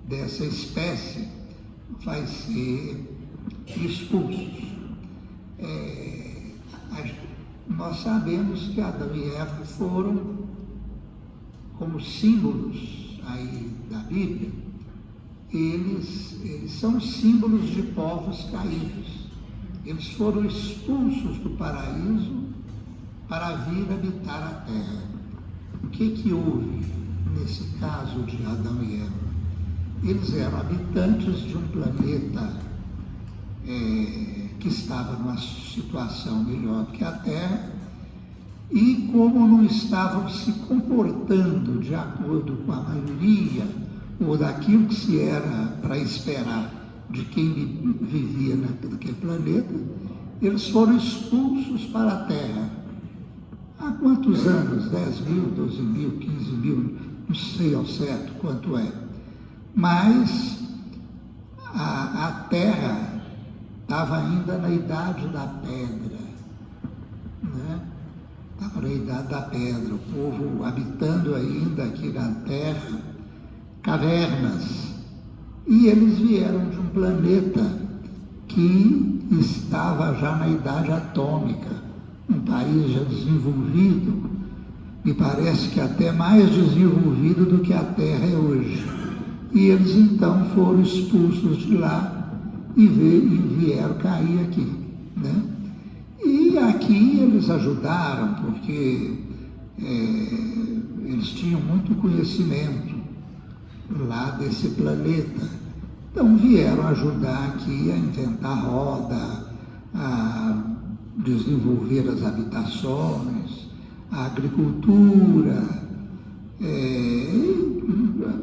[SPEAKER 3] dessa espécie vai ser expulso. Nós sabemos que Adão e Eva foram como símbolos aí da Bíblia, eles são símbolos de povos caídos. Eles foram expulsos do paraíso para vir habitar a terra. O que houve nesse caso de Adão e Eva? Eles eram habitantes de um planeta que estava numa situação melhor do que a Terra, e como não estavam se comportando de acordo com a maioria, ou daquilo que se era para esperar de quem vivia naquele planeta, eles foram expulsos para a Terra. Há quantos anos? 10 mil, 12 mil, 15 mil, não sei ao certo quanto é. Mas a Terra estava ainda na idade da pedra, né? Estava na idade da pedra, o povo habitando ainda aqui na Terra, cavernas. E eles vieram de um planeta que estava já na idade atômica, um país já desenvolvido, me parece que até mais desenvolvido do que a Terra é hoje. E eles então foram expulsos de lá e vieram cair aqui, né? E aqui eles ajudaram, porque eles tinham muito conhecimento lá desse planeta. Então vieram ajudar aqui a inventar roda, a desenvolver as habitações, a agricultura,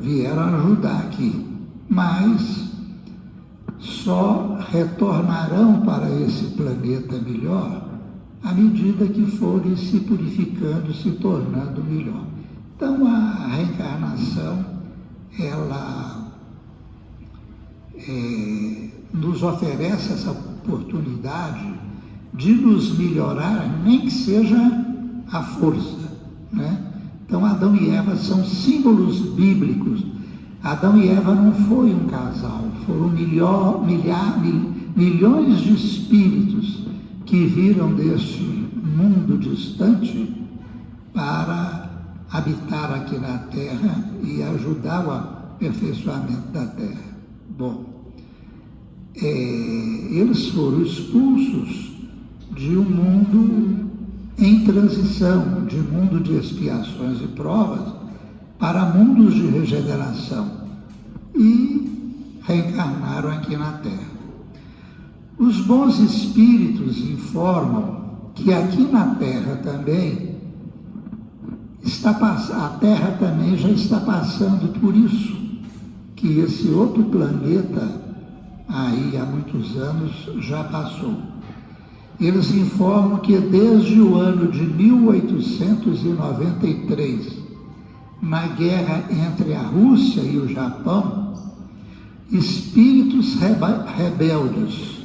[SPEAKER 3] vieram ajudar aqui, mas só retornarão para esse planeta melhor à medida que forem se purificando, se tornando melhor. Então a reencarnação, ela nos oferece essa oportunidade de nos melhorar, nem que seja à força, né? Então Adão e Eva são símbolos bíblicos. Adão e Eva não foi um casal, foram milhões de espíritos que viram deste mundo distante para habitar aqui na Terra e ajudar o aperfeiçoamento da Terra. Bom, eles foram expulsos de um mundo em transição, de mundo de expiações e provas, para mundos de regeneração, e reencarnaram aqui na Terra. Os bons espíritos informam que aqui na Terra também a Terra também já está passando por isso, que esse outro planeta aí há muitos anos já passou. Eles informam que desde o ano de 1893, na guerra entre a Rússia e o Japão, espíritos rebeldes,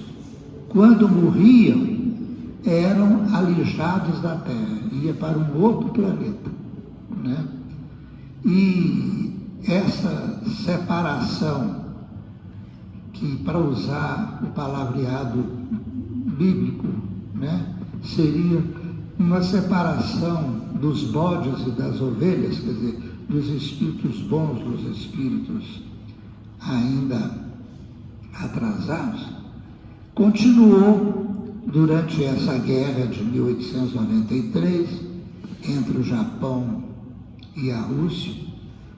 [SPEAKER 3] quando morriam, eram alijados da Terra, ia para um outro planeta, né? E essa separação, que para usar o palavreado bíblico, né, seria uma separação dos bodes e das ovelhas, quer dizer, dos espíritos bons, dos espíritos ainda atrasados, continuou durante essa guerra de 1893 entre o Japão e a Rússia,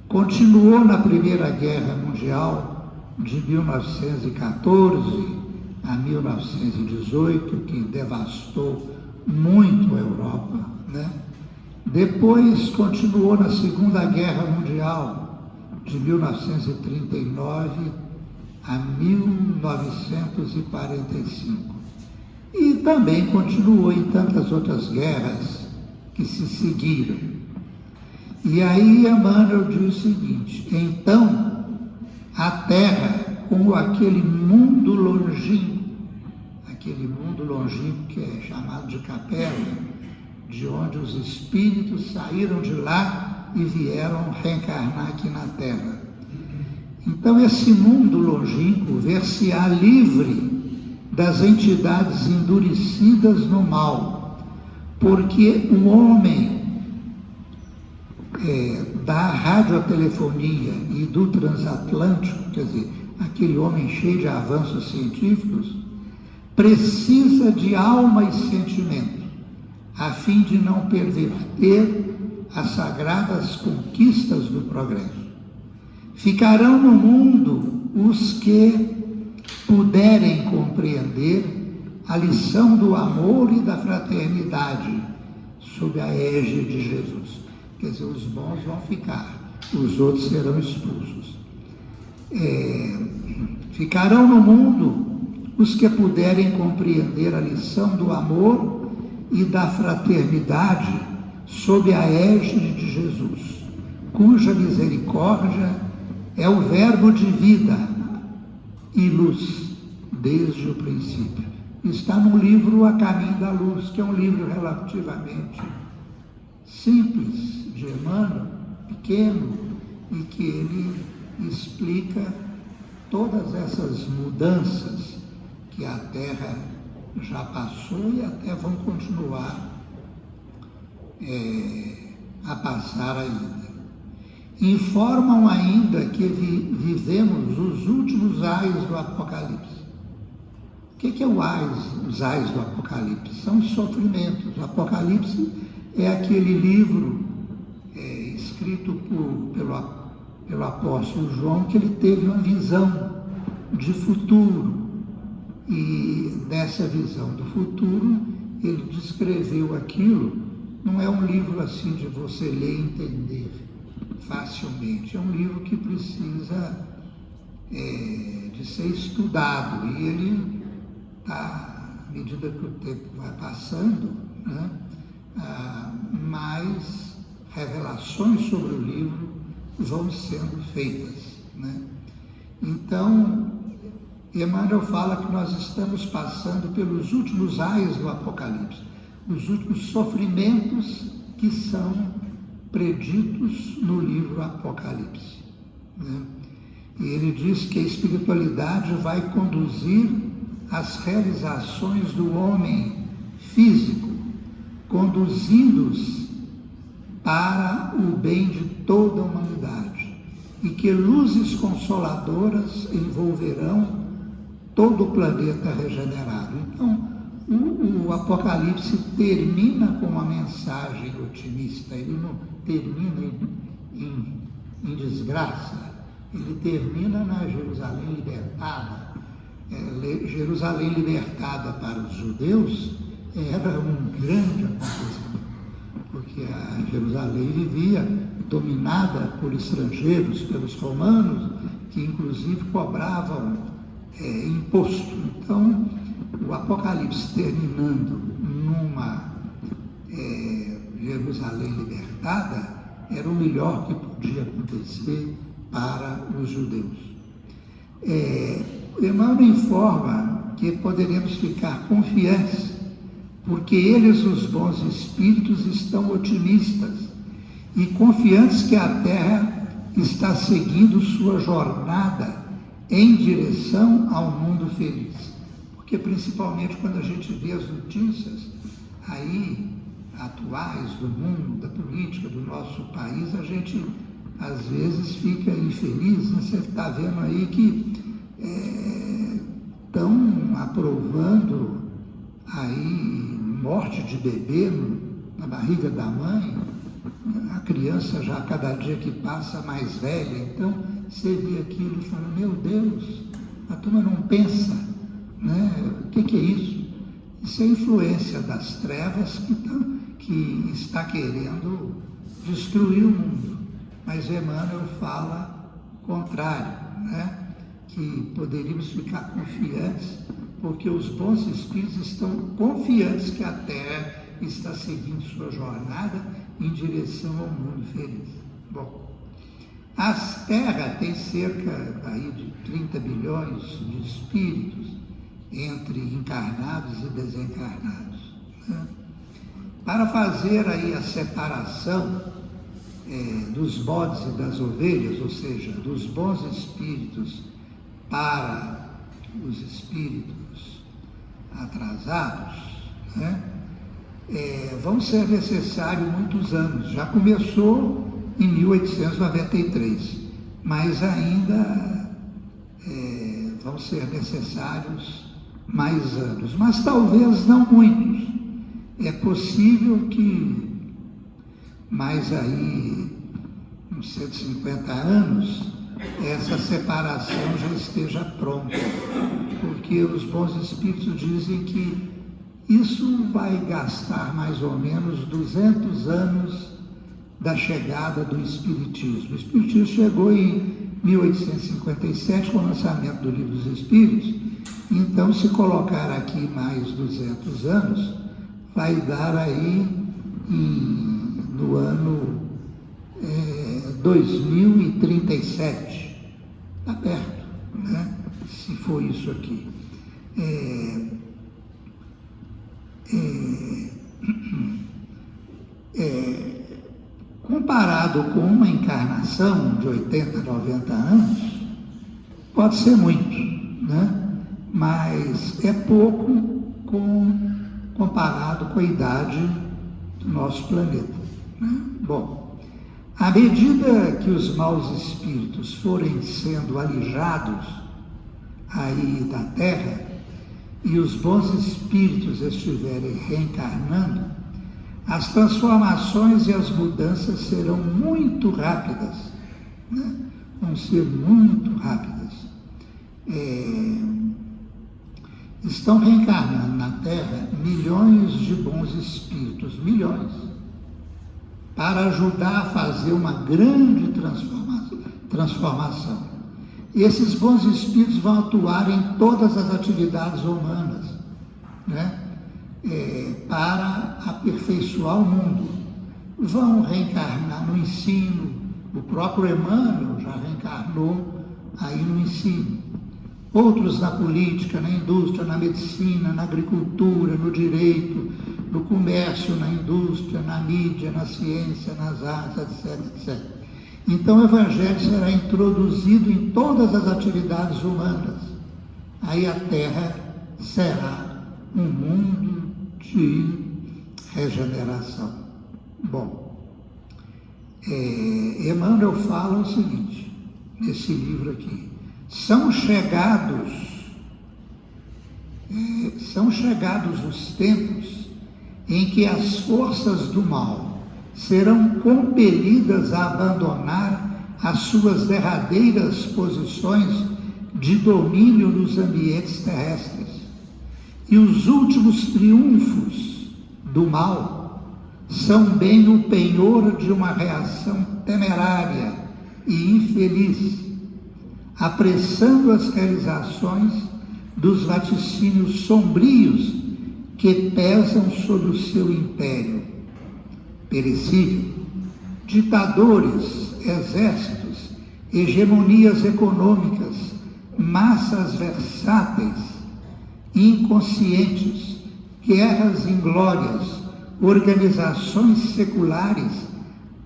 [SPEAKER 3] continuou na Primeira Guerra Mundial de 1914 a 1918, que devastou muito a Europa, né? Depois continuou na Segunda Guerra Mundial, de 1939 a 1945. E também continuou em tantas outras guerras que se seguiram. E aí Emmanuel diz o seguinte: então a Terra, como aquele mundo longínquo que é chamado de capela, de onde os espíritos saíram de lá e vieram reencarnar aqui na Terra. Então esse mundo longínquo ver-se-á livre das entidades endurecidas no mal, porque o homem da radiotelefonia e do transatlântico, quer dizer, aquele homem cheio de avanços científicos, precisa de alma e sentimento, a fim de não perverter as sagradas conquistas do progresso. Ficarão no mundo os que puderem compreender a lição do amor e da fraternidade sob a égide de Jesus. Quer dizer, os bons vão ficar, os outros serão expulsos. Ficarão no mundo os que puderem compreender a lição do amor e da fraternidade sob a égide de Jesus, cuja misericórdia é o verbo de vida e luz desde o princípio. Está no livro A Caminho da Luz, que é um livro relativamente simples, de Emmanuel, pequeno, e que ele explica todas essas mudanças que a Terra já passou e até vão continuar a passar ainda. Informam ainda que vivemos os últimos ais do Apocalipse. O que é os ais do Apocalipse? São os sofrimentos. O Apocalipse é aquele livro escrito pelo apóstolo João, que ele teve uma visão de futuro. E nessa visão do futuro, ele descreveu aquilo. Não é um livro assim de você ler e entender facilmente. É um livro que precisa de ser estudado. E ele está, à medida que o tempo vai passando, né, mais revelações sobre o livro vão sendo feitas, né? Então, Emmanuel fala que nós estamos passando pelos últimos ais do Apocalipse, os últimos sofrimentos que são preditos no livro Apocalipse, né? E ele diz que a espiritualidade vai conduzir as realizações do homem físico, conduzindo-os para o bem de toda a humanidade, e que luzes consoladoras envolverão todo o planeta regenerado. Então, o Apocalipse termina com uma mensagem otimista. Ele não termina em desgraça, ele termina na Jerusalém libertada. Jerusalém libertada para os judeus era um grande acontecimento, porque a Jerusalém vivia dominada por estrangeiros, pelos romanos, que inclusive cobravam imposto. Então, o Apocalipse terminando numa Jerusalém libertada era o melhor que podia acontecer para os judeus. Emmanuel informa que poderemos ficar confiantes, porque eles, os bons espíritos, estão otimistas e confiantes que a Terra está seguindo sua jornada em direção ao mundo feliz. Porque principalmente quando a gente vê as notícias aí atuais do mundo, da política do nosso país, a gente às vezes fica infeliz, né? Você está vendo aí que estão aprovando aí morte de bebê na barriga da mãe, a criança já cada dia que passa mais velha. Então você vê aquilo e fala, meu Deus, a turma não pensa, né? O que é isso? Isso é a influência das trevas que está querendo destruir o mundo. Mas Emmanuel fala o contrário, né? Que poderíamos ficar confiantes, porque os bons espíritos estão confiantes que a Terra está seguindo sua jornada em direção ao mundo feliz. Bom, a Terra tem cerca aí de 30 bilhões de espíritos, entre encarnados e desencarnados, né? Para fazer aí a separação dos bodes e das ovelhas, ou seja, dos bons espíritos para os espíritos atrasados, né? Vão ser necessários muitos anos. Já começou em 1893, mas ainda vão ser necessários mais anos, mas talvez não muitos. É possível que mais aí uns 150 anos essa separação já esteja pronta, porque os bons espíritos dizem que isso vai gastar mais ou menos 200 anos da chegada do Espiritismo. O Espiritismo chegou em 1857 com o lançamento do Livro dos Espíritos. Então, se colocar aqui mais 200 anos, vai dar aí no ano 2037. Está perto, né? Se for isso aqui. Comparado com uma encarnação de 80, 90 anos, pode ser muito, né? Mas é pouco comparado com a idade do nosso planeta, né? Bom, à medida que os maus espíritos forem sendo alijados aí da Terra e os bons espíritos estiverem reencarnando, as transformações e as mudanças serão muito rápidas, né? Vão ser muito rápidas. Estão reencarnando na Terra milhões de bons espíritos, milhões, para ajudar a fazer uma grande transformação. E esses bons espíritos vão atuar em todas as atividades humanas, né? Para aperfeiçoar o mundo. Vão reencarnar no ensino. O próprio Emmanuel já reencarnou aí no ensino. Outros na política, na indústria, na medicina, na agricultura, no direito, no comércio, na indústria, na mídia, na ciência, nas artes, etc, etc. Então o Evangelho será introduzido em todas as atividades humanas. Aí a Terra será um mundo de regeneração. Bom, Emmanuel fala o seguinte, nesse livro aqui: são chegados os tempos em que as forças do mal serão compelidas a abandonar as suas derradeiras posições de domínio nos ambientes terrestres. E os últimos triunfos do mal são bem o penhor de uma reação temerária e infeliz, apressando as realizações dos vaticínios sombrios que pesam sobre o seu império perecível. Ditadores, exércitos, hegemonias econômicas, massas versáteis, inconscientes, guerras inglórias, organizações seculares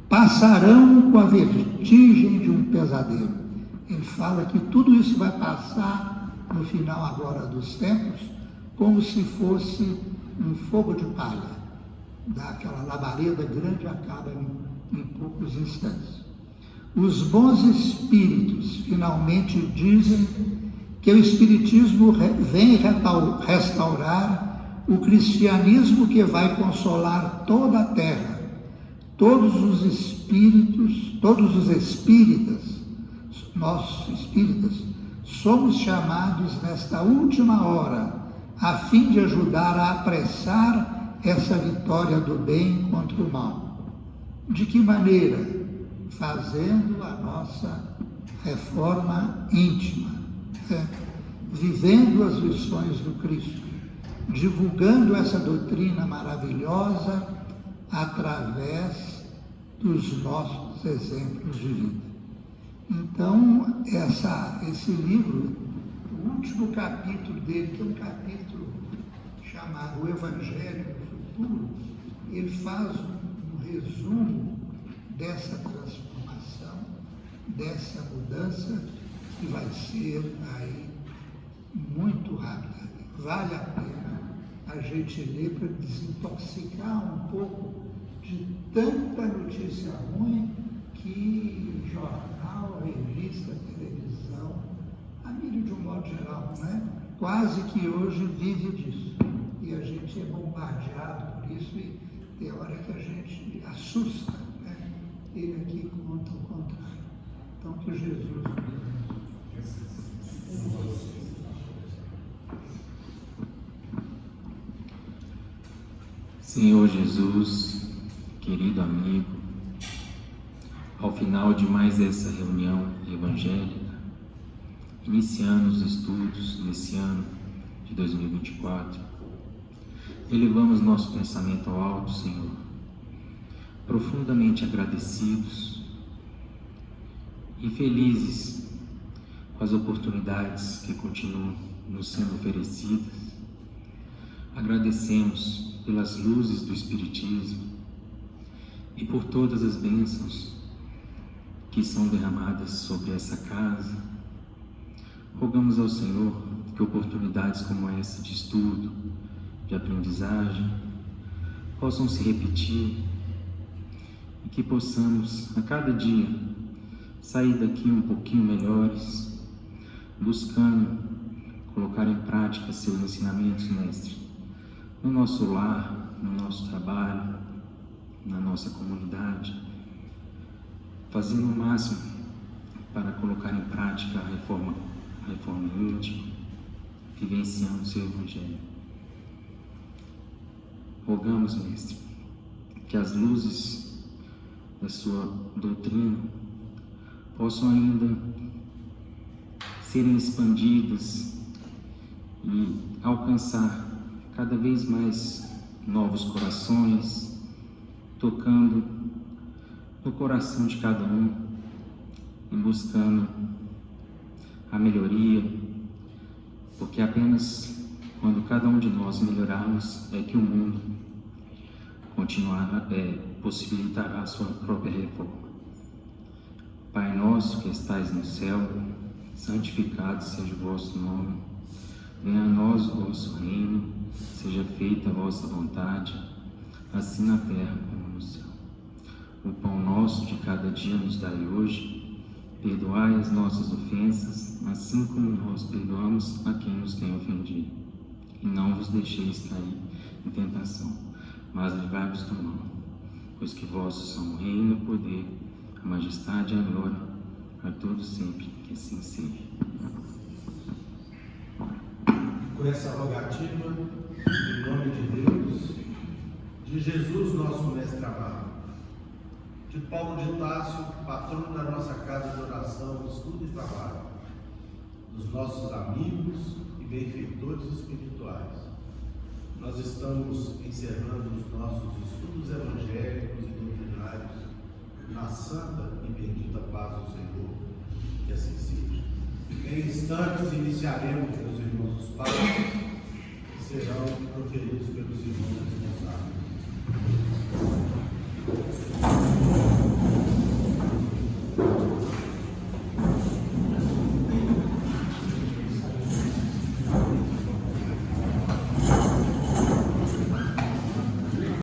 [SPEAKER 3] passarão com a vertigem de um pesadelo. Ele fala que tudo isso vai passar no final agora dos tempos, como se fosse um fogo de palha. Daquela labareda grande acaba em poucos instantes. Os bons espíritos finalmente dizem que o Espiritismo vem restaurar o cristianismo que vai consolar toda a terra. Todos os espíritas, nós espíritas, somos chamados nesta última hora a fim de ajudar a apressar essa vitória do bem contra o mal. De que maneira? Fazendo a nossa reforma íntima, vivendo as lições do Cristo, divulgando essa doutrina maravilhosa através dos nossos exemplos de vida. Então, esse livro, o último capítulo dele, que é um capítulo chamado O Evangelho do Futuro, ele faz um resumo dessa transformação, dessa mudança, que vai ser aí muito rápida. Vale a pena a gente ler para desintoxicar um pouco de tanta notícia ruim que jornal, revista, televisão, a mídia de um modo geral, né? Quase que hoje vive disso. E a gente é bombardeado por isso e tem hora que a gente assusta, né? Ele aqui conta o contrário. Então, que Jesus
[SPEAKER 4] Senhor Jesus, querido amigo, ao final de mais essa reunião evangélica, iniciando os estudos nesse ano de 2024, elevamos nosso pensamento ao alto, Senhor, profundamente agradecidos e felizes com as oportunidades que continuam nos sendo oferecidas. Agradecemos pelas luzes do Espiritismo e por todas as bênçãos que são derramadas sobre essa casa. Rogamos ao Senhor que oportunidades como essa de estudo, de aprendizagem, possam se repetir e que possamos a cada dia sair daqui um pouquinho melhores, buscando colocar em prática seus ensinamentos, Mestre, no nosso lar, no nosso trabalho, na nossa comunidade, fazendo o máximo para colocar em prática a reforma íntima, vivenciando o seu Evangelho. Rogamos, Mestre, que as luzes da sua doutrina possam ainda serem expandidas e alcançar cada vez mais novos corações, tocando no coração de cada um e buscando a melhoria, porque apenas quando cada um de nós melhorarmos é que o mundo possibilitará a sua própria reforma. Pai nosso que estais no céu, santificado seja o vosso nome, venha a nós o vosso reino, seja feita a vossa vontade, assim na terra como no céu. O pão nosso de cada dia nos dai hoje, perdoai as nossas ofensas, assim como nós perdoamos a quem nos tem ofendido. E não vos deixeis cair em tentação, mas livrai-vos do mal, pois que vossos são o reino, o poder, a majestade e a glória, a todos sempre, que assim seja.
[SPEAKER 5] Com essa rogativa, em nome de Deus, de Jesus, nosso mestre amado, de Paulo de Tarso, patrono da nossa casa de oração, estudo e trabalho, dos nossos amigos e benfeitores espirituais, nós estamos encerrando os nossos estudos evangélicos e doutrinários na santa e bendita paz do Senhor, que assim seja. Em instantes iniciaremos, meus irmãos, os passos que serão proferidos pelos irmãos responsáveis.